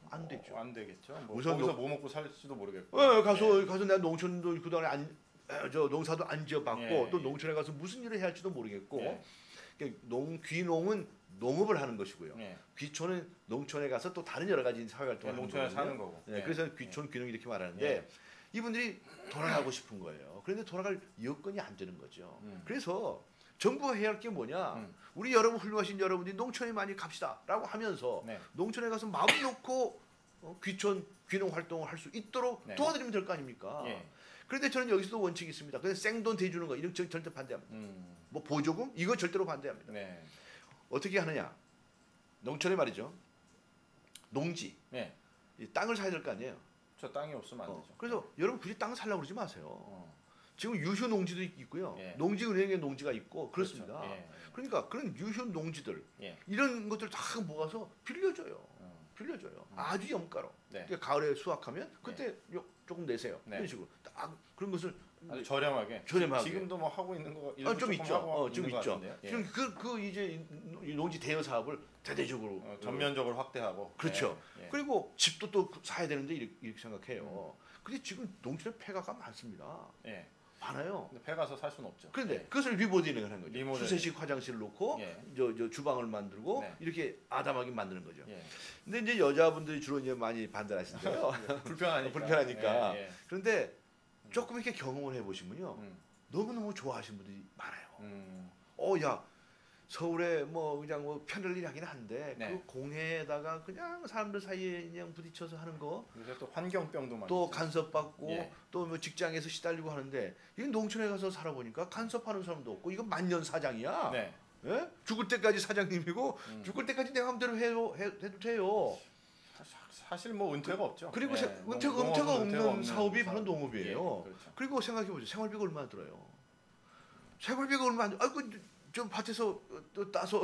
안 되죠. 안 되겠죠. 뭐 우선 거기서 뭐 먹고 살지도 모르겠고. 가서 내가 농촌도 그동안에 저 농사도 안 지어봤고 예. 또 농촌에 가서 무슨 일을 해야 할지도 모르겠고 예. 그러니까 귀농은 농업을 하는 것이고요. 예. 귀촌은 농촌에 가서 또 다른 여러 가지 사회활동을 하는 농촌에 거거든요. 사는 거고. 네, 예. 그래서 귀촌 귀농 이렇게 말하는데 예. 이분들이 돌아가고 싶은 거예요. 그런데 돌아갈 여건이 안 되는 거죠. 음. 그래서 정부가 해야 할 게 뭐냐? 우리 여러분 훌륭하신 여러분들이 농촌에 많이 갑시다라고 하면서 네. 농촌에 가서 마음 놓고 귀촌 귀농 활동을 할 수 있도록 네. 도와드리면 될 거 아닙니까? 예. 그런데 저는 여기서도 원칙이 있습니다. 그래서 생돈 대주는 거 이런 거 절대 반대합니다. 뭐 보조금 이거 절대로 반대합니다. 네. 어떻게 하느냐? 농촌에 말이죠. 농지, 네. 이 땅을 사야 될 거 아니에요. 저 땅이 없으면 안 되죠. 그래서 여러분 굳이 땅을 살려고 그러지 마세요. 지금 유휴 농지도 있고요. 예. 농지은행에 농지가 있고 그렇습니다. 그렇죠. 예. 그러니까 그런 유휴 농지들 예. 이런 것들 다 모아서 빌려줘요. 빌려줘요. 아주 염가로. 네. 그러니까 가을에 수확하면 그때 조금 내세요. 네. 이런 식으로 딱 그런 것을 아주 저렴하게. 저렴하게. 지금도 뭐 하고 있는 거 좀 조금 있죠. 하고 좀 있는 것 있죠. 같은데요. 예. 지금 그 이제 이 농지 대여 사업을 대대적으로 전면적으로 확대하고. 그렇죠. 예. 예. 그리고 집도 또 사야 되는데 이렇게 생각해요. 근데 지금 농촌에 폐가가 많습니다. 예. 많아요. 근데 배 가서 살 수는 없죠. 그런데 예. 그것을 리모델링을 하는 거죠. 리모델링. 수세식 화장실을 놓고 예. 저 주방을 만들고 네. 이렇게 아담하게 만드는 거죠. 예. 근데 이제 여자분들이 주로 이제 많이 반대하시는데요. 불편하니까. 예. 예. 그런데 조금 이렇게 경험을 해보시면요, 음. 너무너무 좋아하시는 분들이 많아요. 음. 야 서울에 뭐 그냥 뭐 편리하긴 한데 네. 그 공해에다가 그냥 사람들 사이에 그냥 부딪혀서 하는 거, 요새 또 환경병도 많이. 또 있죠. 간섭받고 예. 또 뭐 직장에서 시달리고 하는데 이 농촌에 가서 살아보니까 간섭하는 사람도 없고 이거 만년 사장이야. 네. 예? 죽을 때까지 사장님이고 죽을 때까지 내 마음대로 해도 돼요. 사실 뭐 은퇴가 없죠. 그리고 예. 은퇴가 없는 사업이 사업. 바로 농업이에요. 예. 그렇죠. 그리고 생각해 보세요. 생활비가 얼마나 들어요? 생활비가 얼마 안 들어? 좀 밭에서 또 따서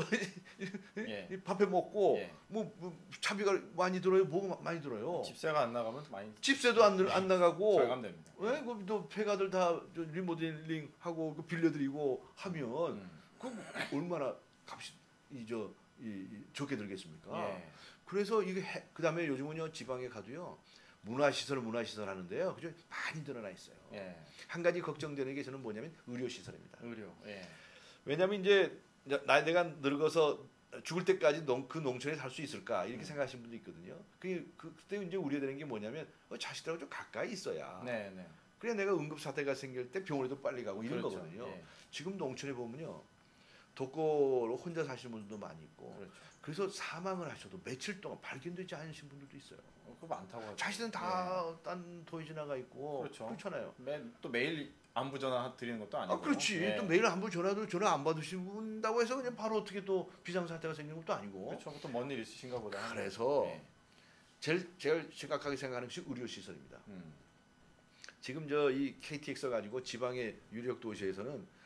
예. 밥해 먹고 예. 뭐 차비가 많이 들어요. 뭐가 많이 들어요. 집세가 안 나가면 많이 집세도 안 나가고 절감됩니다. 왜? 그또 폐가들 다 리모델링 하고 빌려드리고 하면 그 얼마나 값이 적게 들겠습니까? 예. 그래서 이게 그다음에 요즘은요 지방에 가도요 문화시설 하는데요. 그죠? 많이 늘어나 있어요. 예. 한 가지 걱정되는 게 저는 뭐냐면 의료시설입니다. 의료. 예. 왜냐하면 이제 내가 늙어서 죽을 때까지 그 농촌에 살 수 있을까 이렇게 생각하시는 분도 있거든요. 그때 이제 우려되는 게 뭐냐면 자식들하고 좀 가까이 있어야. 네, 네. 그래 내가 응급 사태가 생길 때 병원에도 빨리 가고 이런 그렇죠. 거거든요. 예. 지금 농촌에 보면요, 독거로 혼자 사시는 분들도 많이 있고, 그렇죠. 그래서 사망을 하셔도 며칠 동안 발견되지 않으신 분들도 있어요. 그거 많다고 하죠. 자신은 다 딴 도에 지나가 있고 그렇죠. 그렇잖아요. 또 매일 안부 전화 드리는 것도 아니고. 그렇지. 예. 또 매일 한 번 전화도 전화 안 받으신다고 해서 그냥 바로 어떻게 또 비상 사태가 생기는 것도 아니고. 그렇죠. 또 먼 일 있으신가 보다. 그래서 예. 제일 심각하게 생각하는 것이 의료 시설입니다. 지금 이 KTX 가지고 지방의 유력 도시에서는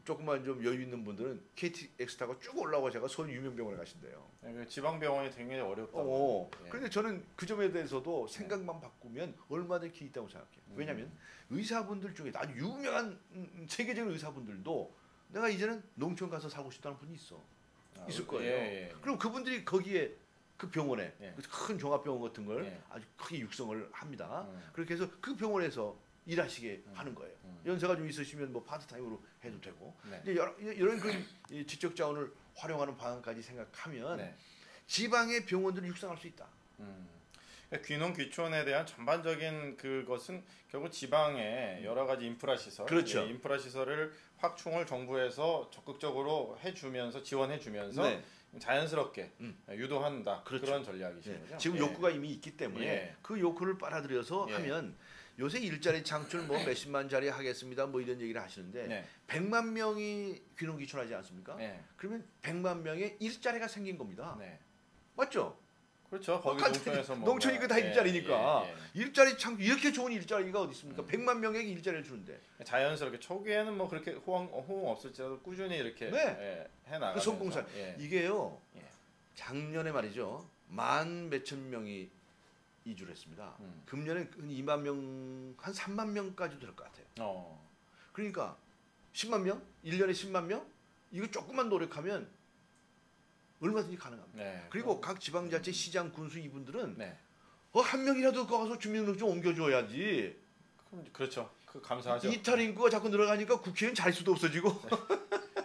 조금만 좀 여유 있는 분들은 KTX 타고 쭉 올라오고 제가 서울 유명병원에 가신대요. 네, 지방 병원이 굉장히 어렵다고. 예. 그런데 저는 그 점에 대해서도 생각만 바꾸면 얼마든지 기 있다고 생각해요. 왜냐하면 의사분들 중에 아주 유명한 세계적인 의사분들도 내가 이제는 농촌 가서 살고 싶다는 분이 있을 거예요. 예. 그럼 그분들이 거기에 그 병원에 예. 큰 종합병원 같은 걸 예. 아주 크게 육성을 합니다. 그렇게 해서 그 병원에서 일하시게 하는 거예요. 연세가 좀 있으시면 뭐 파트타임으로 해도 되고. 네. 이제 이런 이 지적 자원을 활용하는 방안까지 생각하면 네. 지방의 병원들을 육성할 수 있다. 그러니까 귀농 귀촌에 대한 전반적인 그것은 결국 지방의 여러 가지 인프라 시설, 그렇죠. 예, 인프라 시설을 확충을 정부에서 적극적으로 해주면서 지원해주면서 네. 자연스럽게 유도한다. 그렇죠. 그런 전략이신 네. 거죠. 지금 예. 욕구가 이미 있기 때문에 예. 그 욕구를 빨아들여서 예. 하면 요새 일자리 창출 뭐 몇십만 자리 하겠습니다. 뭐 이런 얘기를 하시는데 네. 100만 명이 귀농 귀촌하지 않습니까? 네. 그러면 100만 명의 일자리가 생긴 겁니다. 네. 맞죠? 그렇죠. 거기 농촌에서 뭐 농촌이 그 다 일자리니까 예. 일자리 창출 이렇게 좋은 일자리가 어디 있습니까? 100만 명에게 일자리를 주는데 자연스럽게 초기에는 뭐 그렇게 호응 없을지라도 꾸준히 이렇게 네. 해나가면서 그 성공사 이게요. 예. 작년에 말이죠. 만 몇천 명이 이주를 했습니다. 금년에 한 2만 명, 한 3만 명까지 될 것 같아요. 그러니까 10만 명? 1년에 10만 명? 이거 조금만 노력하면 얼마든지 가능합니다. 네. 그리고 각 지방자치 시장 군수 이분들은 네. 한 명이라도 가서 주민등록증 옮겨줘야지. 그럼 그렇죠. 그 감사하죠. 이탈 인구가 자꾸 늘어가니까 국회의원 자릿수도 없어지고.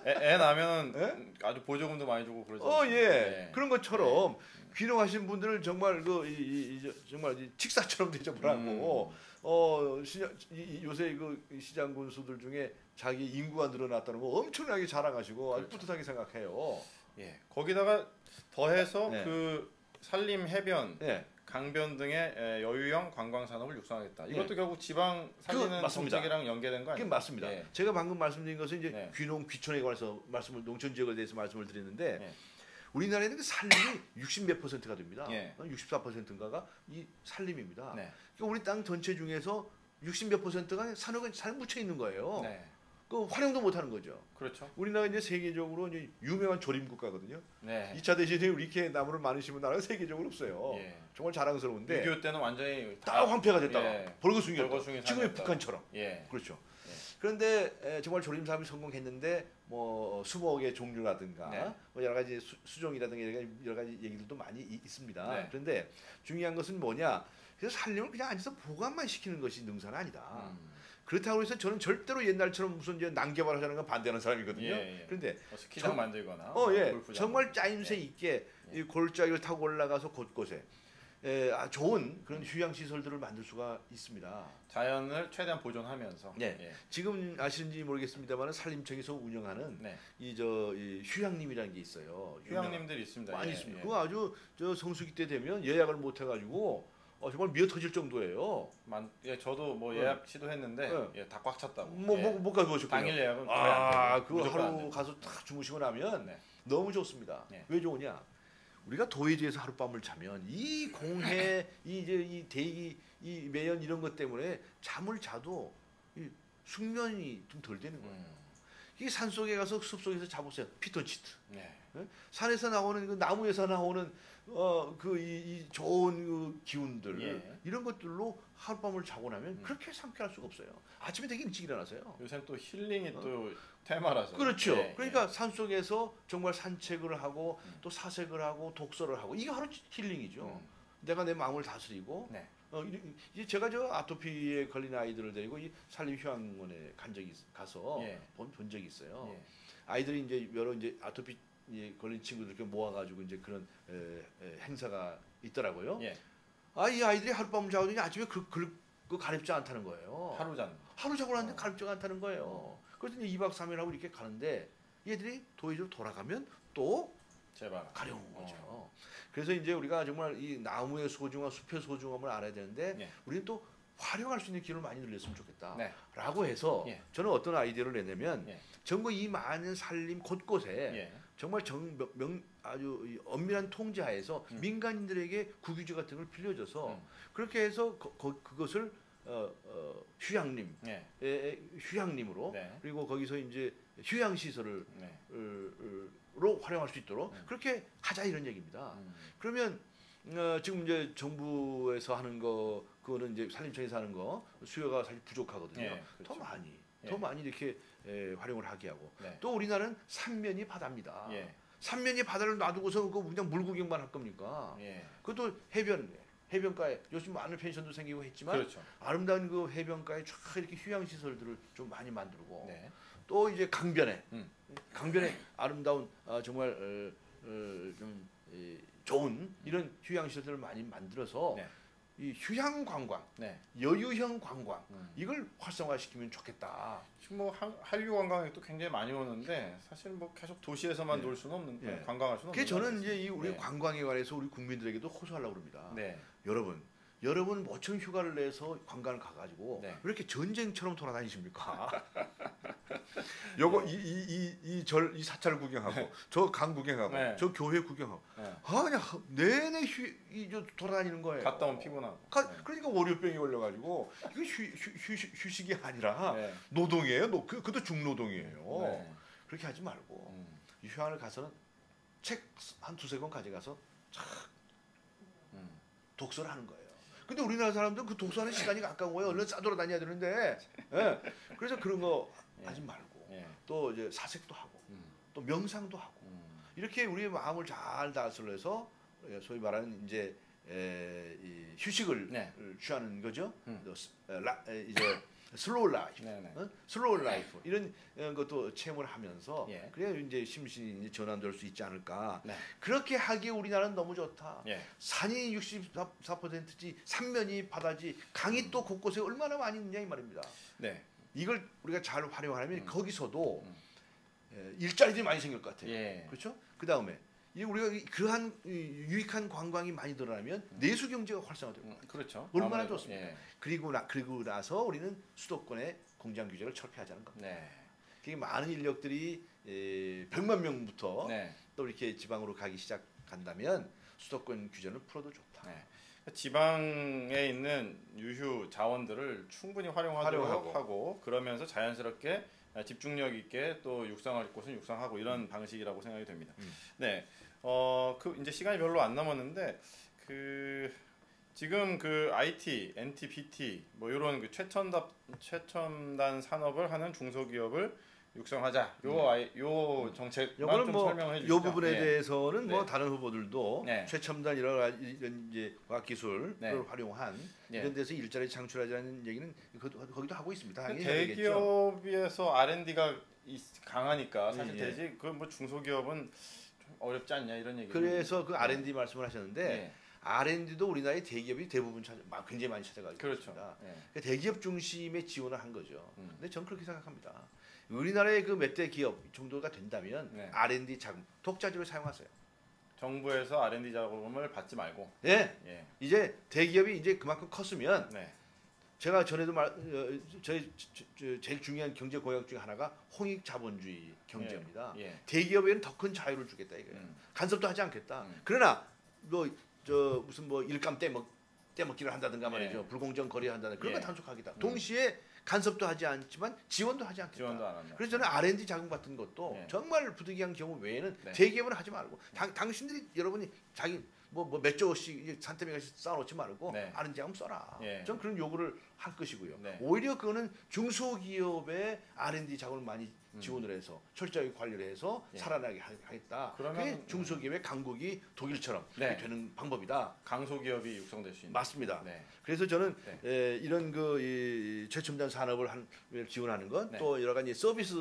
애 나면은 아주 보조금도 많이 주고 그러죠. 그런 것처럼 귀농하신 분들을 정말 정말 칙사처럼 대접을 하고 요새 그 시장 군수들 중에 자기 인구가 늘어났다는 거 엄청나게 자랑하시고 아주 그렇죠. 뿌듯하게 생각해요. 예. 거기다가 더해서 네. 그 산림 해변 네. 강변 등의 여유형 관광 산업을 육성하겠다. 이것도 결국 지방 그거 살리는 맞습니다. 정책이랑 연계된 거 그게 아니에요? 맞습니다. 예. 제가 방금 말씀드린 것은 이제 네. 귀농 귀촌에 관해서 농촌 지역에 대해서 말씀을 드렸는데 네. 우리나라에는 그 산림이 60몇 %가 됩니다. 예. 64%인가가 이 산림입니다. 네. 그러니까 우리 땅 전체 중에서 60몇 %가 산에 묻혀 있는 거예요. 네. 그 활용도 못 하는 거죠. 그렇죠. 우리나라 이제 세계적으로 이제 유명한 조림 국가거든요. 네. 2차 대전에 우리 이렇게 나무를 많이 심은 나라가 세계적으로 없어요. 예. 정말 자랑스러운데 6.25 때는 완전히 다 황폐가 됐다가 예. 벌거숭이였다. 벌거숭이 지금의 산이었다. 북한처럼. 예. 그렇죠. 그런데 정말 조림 사업이 성공했는데 뭐 수목의 종류라든가 네. 뭐 여러 가지 수종이라든가 여러 가지 얘기들도 많이 있습니다. 네. 그런데 중요한 것은 뭐냐? 그래서 산림을 그냥 앉아서 보관만 시키는 것이 능사는 아니다. 그렇다고 해서 저는 절대로 옛날처럼 무슨 이제 난개발하자는 건 반대하는 사람이거든요. 예. 그런데 스키장 만들거나 골프장. 정말 짜임새 있게 이 골짜기를 타고 올라가서 곳곳에 좋은 그런 휴양 시설들을 만들 수가 있습니다. 자연을 최대한 보존하면서. 네. 예. 지금 아시는지 모르겠습니다만 산림청에서 운영하는 네. 이 휴양림이라는 게 있어요. 휴양림들이 있습니다. 많이 예. 있습니다. 예. 그거 아주 성수기 때 되면 예약을 못 해가지고 정말 미어 터질 정도예요. 저도 뭐 예약 시도했는데 네. 다 꽉 찼다고. 못 가보셨군요. 당일 예약은 거의 안 되고. 그거 무조건 안 하루 되고. 가서 딱 주무시고 나면 네. 너무 좋습니다. 네. 왜 좋으냐? 우리가 도해지에서 하룻밤을 자면 이 공해, 이 대기, 이 매연 이런 것 때문에 잠을 자도 이 숙면이 좀 덜 되는 거예요. 이 산 속에 가서 숲 속에서 자보세요. 피톤치드. 네. 산에서 나오는 그 나무에서 나오는 이 좋은 그 기운들 예. 이런 것들로 하룻밤을 자고 나면 그렇게 상쾌할 수가 없어요. 아침에 되게 일찍 일어나세요. 요새는 또 힐링이 또 테마라서. 그렇죠. 예. 그러니까 산 속에서 정말 산책을 하고 또 사색을 하고 독서를 하고 이게 바로 힐링이죠. 내가 내 마음을 다스리고. 네. 이제 제가 아토피에 걸린 아이들을 데리고 이 산림휴양원에 가서 예. 본 적이 있어요. 예. 아이들이 이제 여러 이제 아토피 걸린 친구들 이렇게 모아가지고 이제 그런 행사가 있더라고요. 예. 이 아이들이 하룻밤 자고 아침에 그 가렵지 않다는 거예요. 하루 자고 났는데 가렵지가 않다는 거예요. 그래서 이제 2박 3일 하고 이렇게 가는데 얘들이 도의적으로 돌아가면 또 제발 가려운 거죠. 그래서 이제 우리가 정말 이 나무의 소중함, 숲의 소중함을 알아야 되는데 예. 우리는 또 활용할 수 있는 기회를 많이 늘렸으면 네. 좋겠다라고 해서 예. 저는 어떤 아이디어를 내냐면 예. 전국 이 많은 산림 곳곳에 예. 정말 아주 이 엄밀한 통제하에서 민간인들에게 국유지 같은 걸 빌려줘서 그렇게 해서 그것을 휴양림, 예. 휴양림으로 네. 그리고 거기서 이제 휴양 시설을 네. 로 활용할 수 있도록 그렇게 하자 이런 얘기입니다. 그러면 지금 이제 정부에서 하는 거 그거는 이제 산림청에서 하는 거 수요가 사실 부족하거든요. 예, 그렇죠. 더 많이 이렇게 활용을 하게 하고 네. 또 우리나라는 삼면이 바다입니다. 예. 삼면이 바다를 놔두고서 그냥 물 구경만 할 겁니까? 예. 그것도 해변가에 요즘 많은 펜션도 생기고 했지만 그렇죠. 아름다운 그 해변가에 쫙 이렇게 휴양 시설들을 좀 많이 만들고 네. 또 이제 강변에 아름다운 정말 좀 좋은 이런 휴양 시설들을 많이 만들어서 네. 이 휴양 관광, 네. 여유형 관광 이걸 활성화시키면 좋겠다. 지금 뭐 한류 관광이 또 굉장히 많이 오는데 사실 뭐 계속 도시에서만 놀 수는 없는 관광할 수는 없는. 그게 저는 이제 이 우리 네. 관광에 관해서 우리 국민들에게도 호소하려고 합니다. 네. 여러분 모처럼 휴가를 내서 관광을 가가지고 네. 왜 이렇게 전쟁처럼 돌아다니십니까? 요거 이 사찰 구경하고 저 강 구경하고 네. 저 교회 구경하고 네. 그냥 내내 돌아다니는 거예요. 갔다 온 피곤하고. 그러니까 월요병이 걸려가지고 이거 휴식이 아니라 네. 노동이에요. 그것도 중노동이에요. 네. 그렇게 하지 말고 이 휴양을 가서는 책 한 두세 권 가져가서 독서를 하는 거예요. 근데 우리나라 사람들은 그 독서하는 시간이 아까운 거예요. 얼른 싸돌아다녀야 되는데. 예. 그래서 그런 거 하지 말고 또 이제 사색도 하고 또 명상도 하고 이렇게 우리의 마음을 잘 다스려서 소위 말하는 이제 이 휴식을 취하는 거죠. 이제 슬로우 라이프, 슬로우 라이프 이런 것도 체험을 하면서 그래야 이제 심신이 이제 전환될 수 있지 않을까. 그렇게 하기에 우리나라는 너무 좋다. 산이 64%지, 산면이 바다지, 강이 또 곳곳에 얼마나 많이 있느냐 이 말입니다. 이걸 우리가 잘 활용하면 거기서도 일자리들이 많이 생길 것 같아요. 그렇죠? 그 다음에 우리가 그러한 유익한 관광이 많이 늘어나면 내수 경제가 활성화되고 그렇죠. 얼마나 좋습니까? 그리고 나서 우리는 수도권의 공장 규제를 철폐하자는 겁니다. 그게 많은 인력들이 100만 명부터 또 이렇게 지방으로 가기 시작한다면 수도권 규제는 풀어도 좋다. 지방에 있는 유휴 자원들을 충분히 활용하도록 하고 그러면서 자연스럽게 집중력 있게 또 육상할 곳은 육상하고 이런 방식이라고 생각이 됩니다. 네, 그 이제 시간이 별로 안 남았는데 지금 그 IT, NTPT 뭐 이런 그 최첨단 산업을 하는 중소기업을 육성하자. 요 정책만 좀 설명해 주시죠. 요 부분에 대해서는 뭐 다른 후보들도 최첨단 이런 이제 과학 기술을 활용한 이런 데서 일자리 창출하자는 얘기는 거기도 하고 있습니다. 대기업에서 R&D가 강하니까 사실 그 뭐 중소기업은 좀 어렵지 않냐 이런 얘기. 그래서 그 R&D 말씀을 하셨는데 R&D도 우리나라의 대기업이 대부분 굉장히 많이 찾아가고 있습니다. 그러니까 대기업 중심의 지원을 한 거죠. 근데 저는 그렇게 생각합니다. 우리나라의 그 몇 대 기업 정도가 된다면 R&D 자금 독자적으로 사용하세요. 정부에서 R&D 자금을 받지 말고. 이제 대기업이 이제 그만큼 컸으면 제가 전에도 제일 중요한 경제 공약 중에 하나가 홍익 자본주의 경제입니다. 대기업에는 더 큰 자유를 주겠다 이거예요. 간섭도 하지 않겠다. 그러나 무슨 일감 떼먹기를 한다든가 말이죠. 불공정 거래를 한다든가 그런 건 단속하겠다. 동시에 간섭도 하지 않지만 지원도 하지 않겠다. 그래서 저는 R&D 자금 같은 것도 정말 부득이한 경우 외에는 대기업은 하지 말고 당신들이 여러분이 뭐 몇 조씩 산더미가 쌓아놓지 말고 네. R&D 하면 써라. 예. 전 그런 요구를 할 것이고요. 네. 오히려 그거는 중소기업의 R&D 자금을 많이 지원을 해서 철저하게 관리를 해서 예. 살아나게 하겠다. 그러면, 그게 중소기업의 강국이 독일처럼 네. 되는 방법이다. 강소기업이 육성될 수 있는. 맞습니다. 네. 그래서 저는 네. 이런 이 최첨단 산업을 지원하는 것, 네. 또 여러 가지 서비스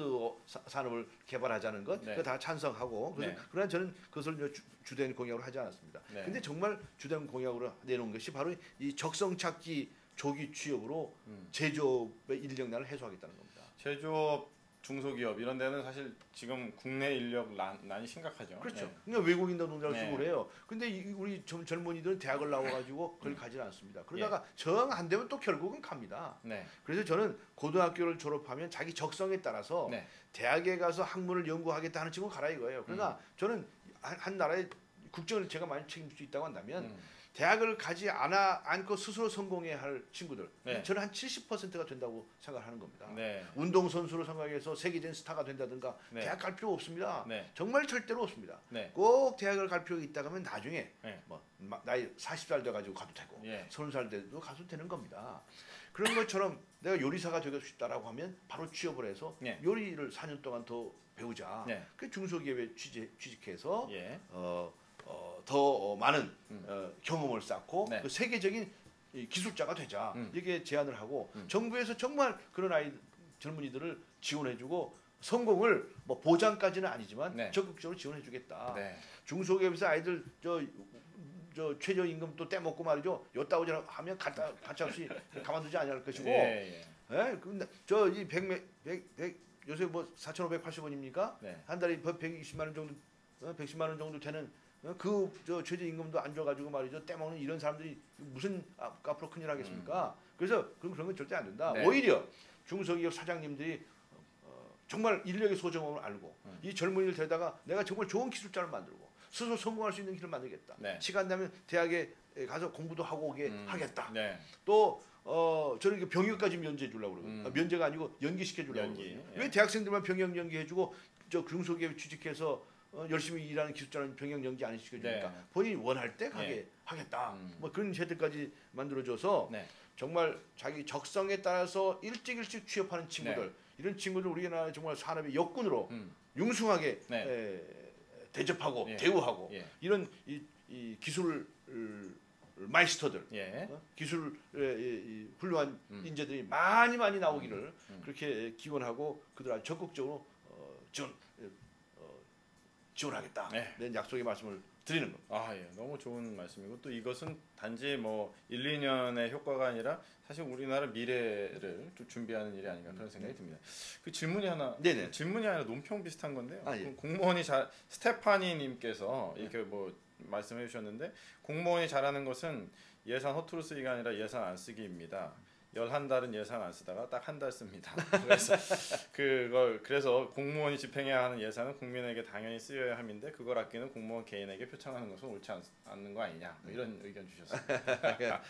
산업을 개발하자는 것, 네. 그거 다 찬성하고. 그래서 네. 그러나 저는 그것을 주된 공약으로 하지 않았습니다. 네. 근데 정말 주된 공약으로 내놓은 것이 바로 이 적성 찾기 조기 취업으로 제조업의 인력난을 해소하겠다는 겁니다. 제조업, 중소기업 이런 데는 사실 지금 국내 인력 난이 심각하죠. 그렇죠. 네. 그러니까 외국인 노동자를 네. 쓰고 그래요. 근데 우리 젊은이들은 대학을 나와가지고 그걸 가지 않습니다. 그러다가 예. 정 안 되면 또 결국은 갑니다. 네. 그래서 저는 고등학교를 졸업하면 자기 적성에 따라서 네. 대학에 가서 학문을 연구하겠다 하는 친구 가라 이거예요. 그러나 저는 한 나라의 국정을 제가 많이 책임질 수 있다고 한다면 대학을 가지 않고 스스로 성공해야 할 친구들, 네. 저는 한 70%가 된다고 생각하는 겁니다. 네. 운동선수로 생각해서 세계적인 스타가 된다든가 네. 대학 갈 필요 없습니다. 네. 정말 절대로 없습니다. 네. 꼭 대학을 갈 필요가 있다 그러면 나중에 네. 뭐 나이 40살 돼가지고 가도 되고 예. 30살 돼도 가도 되는 겁니다. 그런 것처럼 내가 요리사가 되고 싶다라고 하면 바로 취업을 해서 예. 요리를 4년 동안 더 배우자. 네. 그 중소기업에 취직해서 예. 더 많은 경험을 쌓고 네. 그 세계적인 이 기술자가 되자. 이렇게 제안을 하고 정부에서 정말 그런 젊은이들을 지원해주고 성공을 뭐 보장까지는 아니지만 네. 적극적으로 지원해주겠다. 네. 중소기업에서 아이들 저 최저임금 또 떼먹고 말이죠. 요따오지 하면 가차없이 가만두지 않을 것이고. 예. 예? 근데 저이 100 요새 뭐 4,580원입니까? 네. 한 달에 120만 원 정도 110만 원 정도 되는 저 최저임금도 안 줘가지고 말이죠. 떼먹는 이런 사람들이 무슨 앞으로 큰일 하겠습니까? 그래서 그런 건 절대 안 된다. 네. 오히려 중소기업 사장님들이 정말 인력의 소중함을 알고 이 젊은이를 데려다가 내가 정말 좋은 기술자를 만들고 스스로 성공할 수 있는 길을 만들겠다. 네. 시간 되면 대학에 가서 공부도 하고 오게 하겠다. 네. 또 저는 이게 병역까지 면제해 주려고 그러고 면제가 아니고 연기시켜 주려고 연기. 그러거든요. 예. 왜 대학생들만 병역 연기해 주고 저 중소기업 취직해서 열심히 일하는 기술자는 병역 연기 안 시켜주니까 네. 본인이 원할 때 가게 예. 하겠다. 뭐 그런 혜택까지 만들어줘서 네. 정말 자기 적성에 따라서 일찍 취업하는 친구들 네. 이런 친구들 우리나라 정말 산업의 역군으로 융숭하게 네. 대접하고 예. 대우하고 예. 이런 이 기술 마이스터들 예. 기술 훌륭한 인재들이 많이 나오기를 그렇게 기원하고 그들 아주 적극적으로 지원하겠다. 네. 내 약속의 말씀을 드리는 겁니다. 아, 예. 너무 좋은 말씀이고 또 이것은 단지 뭐 1, 2년의 효과가 아니라 사실 우리나라 미래를 좀 준비하는 일이 아닌가 그런 생각이 듭니다. 그 질문이 하나 네네. 질문이 아니라 논평 비슷한 건데요. 아, 예. 공무원이 스테파니 님께서 이렇게 뭐 말씀해 주셨는데 공무원이 잘하는 것은 예산 허투루 쓰기가 아니라 예산 안 쓰기입니다. 11달은 예산 안 쓰다가 딱 한 달 씁니다. 그래서 공무원이 집행해야 하는 예산은 국민에게 당연히 쓰여야 함인데 그걸 아끼는 공무원 개인에게 표창하는 것은 옳지 않는 거 아니냐 뭐 이런 의견 주셨습니다.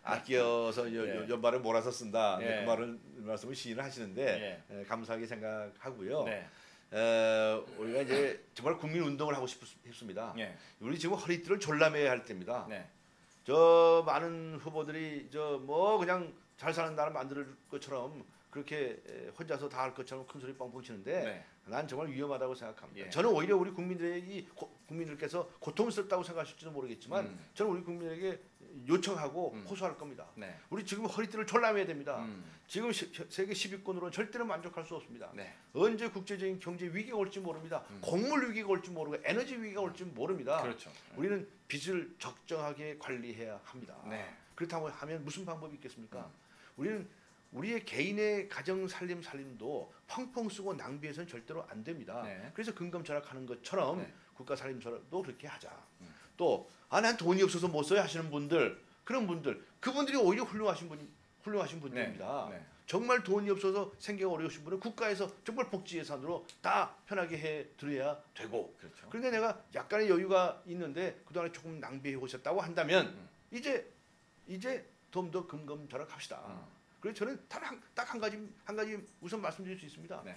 아껴서 예. 연말을 몰아서 쓴다. 예. 그 말씀을 시인을 하시는데 감사하게 생각하고요. 네. 우리가 이제 정말 국민 운동을 하고 싶습니다. 예. 우리 지금 허리띠를 졸라매야 할 때입니다. 네. 저 많은 후보들이 저 뭐 그냥 잘 사는 나라 만들 것처럼 그렇게 혼자서 다 할 것처럼 큰 소리 뻥뻥 치는데 네. 난 정말 위험하다고 생각합니다. 예. 저는 오히려 우리 국민들께서 고통스럽다고 생각하실지도 모르겠지만 저는 우리 국민에게 요청하고 호소할 겁니다. 네. 우리 지금 허리띠를 졸라매야 됩니다. 지금 세계 10위권으로는 절대로 만족할 수 없습니다. 네. 언제 국제적인 경제 위기가 올지 모릅니다. 곡물 위기가 올지 모르고 에너지 위기가 올지 모릅니다. 그렇죠. 우리는 빚을 적정하게 관리해야 합니다. 네. 그렇다고 하면 무슨 방법이 있겠습니까? 우리는 우리의 개인의 가정 살림도 펑펑 쓰고 낭비해서는 절대로 안 됩니다. 네. 그래서 근검절약하는 것처럼 네. 국가 살림도 그렇게 하자. 또 난 돈이 없어서 못 써요 하시는 분들 그분들이 오히려 훌륭하신 분들입니다. 네. 정말 돈이 없어서 생계가 어려우신 분은 국가에서 정말 복지 예산으로 다 편하게 해 드려야 되고. 그렇죠. 그런데 내가 약간의 여유가 있는데 그동안에 조금 낭비해 오셨다고 한다면 이제 좀 더 금검절약합시다. 그래서 저는 딱 한 가지 우선 말씀드릴 수 있습니다. 네.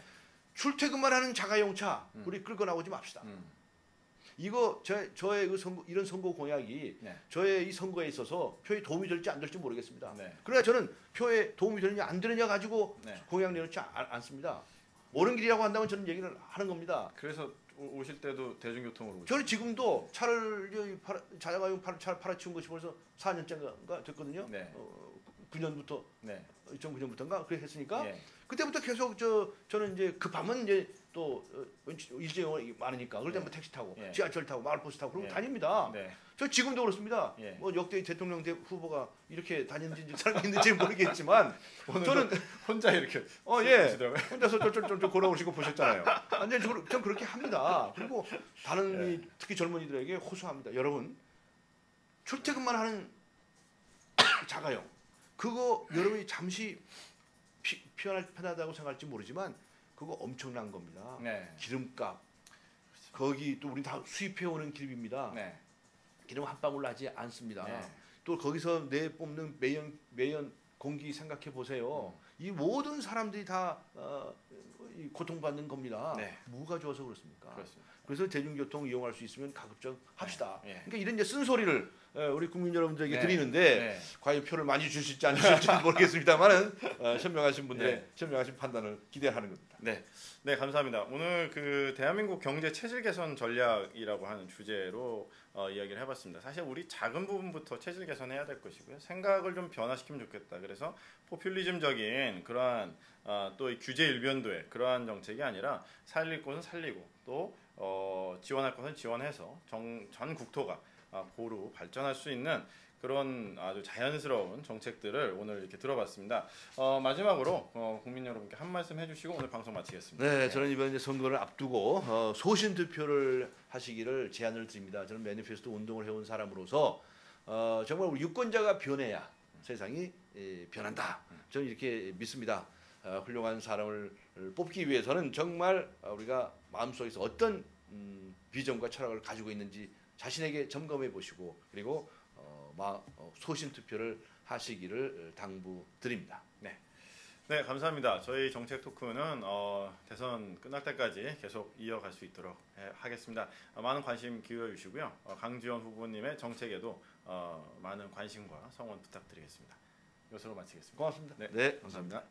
출퇴근만 하는 자가용차 우리 끌고 나오지 맙시다. 이거 저의 그 선거, 이런 선거 공약이 네. 저의 이 선거에 있어서 표에 도움이 될지 안 될지 모르겠습니다. 네. 그러나 저는 표에 도움이 되느냐 안 되느냐 가지고 네. 공약 내놓지 않습니다. 옳은 길이라고 한다면 저는 얘기를 하는 겁니다. 그래서 오실 때도 대중교통으로 오시죠? 저는 지금도 차를 자전거 차를 팔아치운 것이 벌써 4년째가 됐거든요. 네. 9년부터 네. 2009년부터인가 그렇게 했으니까 예. 그때부터 계속 저는 이제 급하면 이제 또 일정이 많으니까 그럴 때면 택시 타고 예. 지하철 타고 마을버스 타고 그러고 예. 다닙니다. 네. 저 지금도 그렇습니다. 예. 뭐 역대 대통령 후보가 이렇게 다니는지 잘 있는지 모르겠지만 저는 혼자 이렇게 예 오시더라고요. 혼자서 좀 걸어오시고 보셨잖아요. 근데 전 그렇게 합니다. 그리고 다른 예. 특히 젊은이들에게 호소합니다. 여러분 출퇴근만 하는 자가용 그거 여러분이 잠시 편하다고 생각할지 모르지만 그거 엄청난 겁니다. 네. 기름값 거기 또 우리 다 수입해 오는 기름입니다. 네. 기름 한 방울 나지 않습니다. 네. 또 거기서 내뿜는 매연 공기 생각해 보세요. 이 모든 사람들이 다 이 고통받는 겁니다. 네. 뭐가 좋아서 그렇습니까? 그렇습니다. 그래서 대중교통 이용할 수 있으면 가급적 합시다. 네. 예. 그러니까 이런 이제 쓴소리를 우리 국민 여러분들에게 네. 드리는데 네. 과연 표를 많이 줄 수 있지 않을지 모르겠습니다만은 현명하신 분들의 네. 현명하신 판단을 기대하는 겁니다. 네. 네, 감사합니다. 오늘 그 대한민국 경제 체질 개선 전략이라고 하는 주제로 이야기를 해봤습니다. 사실 우리 작은 부분부터 체질 개선해야 될 것이고요. 생각을 좀 변화시키면 좋겠다. 그래서 포퓰리즘적인 그러한 또 이 규제 일변도의 그러한 정책이 아니라 살릴 곳은 살리고 또 지원할 것은 지원해서 전 국토가 고루 발전할 수 있는 그런 아주 자연스러운 정책들을 오늘 이렇게 들어봤습니다. 마지막으로 국민 여러분께 한 말씀 해주시고 오늘 방송 마치겠습니다. 네, 저는 이번 이제 선거를 앞두고 소신 투표를 하시기를 제안을 드립니다. 저는 매니페스토 운동을 해온 사람으로서 정말 우리 유권자가 변해야 세상이 변한다. 저는 이렇게 믿습니다. 훌륭한 사람을 뽑기 위해서는 정말 우리가 마음속에서 어떤 비전과 철학을 가지고 있는지 자신에게 점검해 보시고 그리고 소신 투표를 하시기를 당부드립니다. 네. 네, 감사합니다. 저희 정책 토크는 대선 끝날 때까지 계속 이어갈 수 있도록 하겠습니다. 많은 관심 기울여 주시고요. 강지원 후보님의 정책에도 많은 관심과 성원 부탁드리겠습니다. 이것으로 마치겠습니다. 고맙습니다. 네, 네 감사합니다.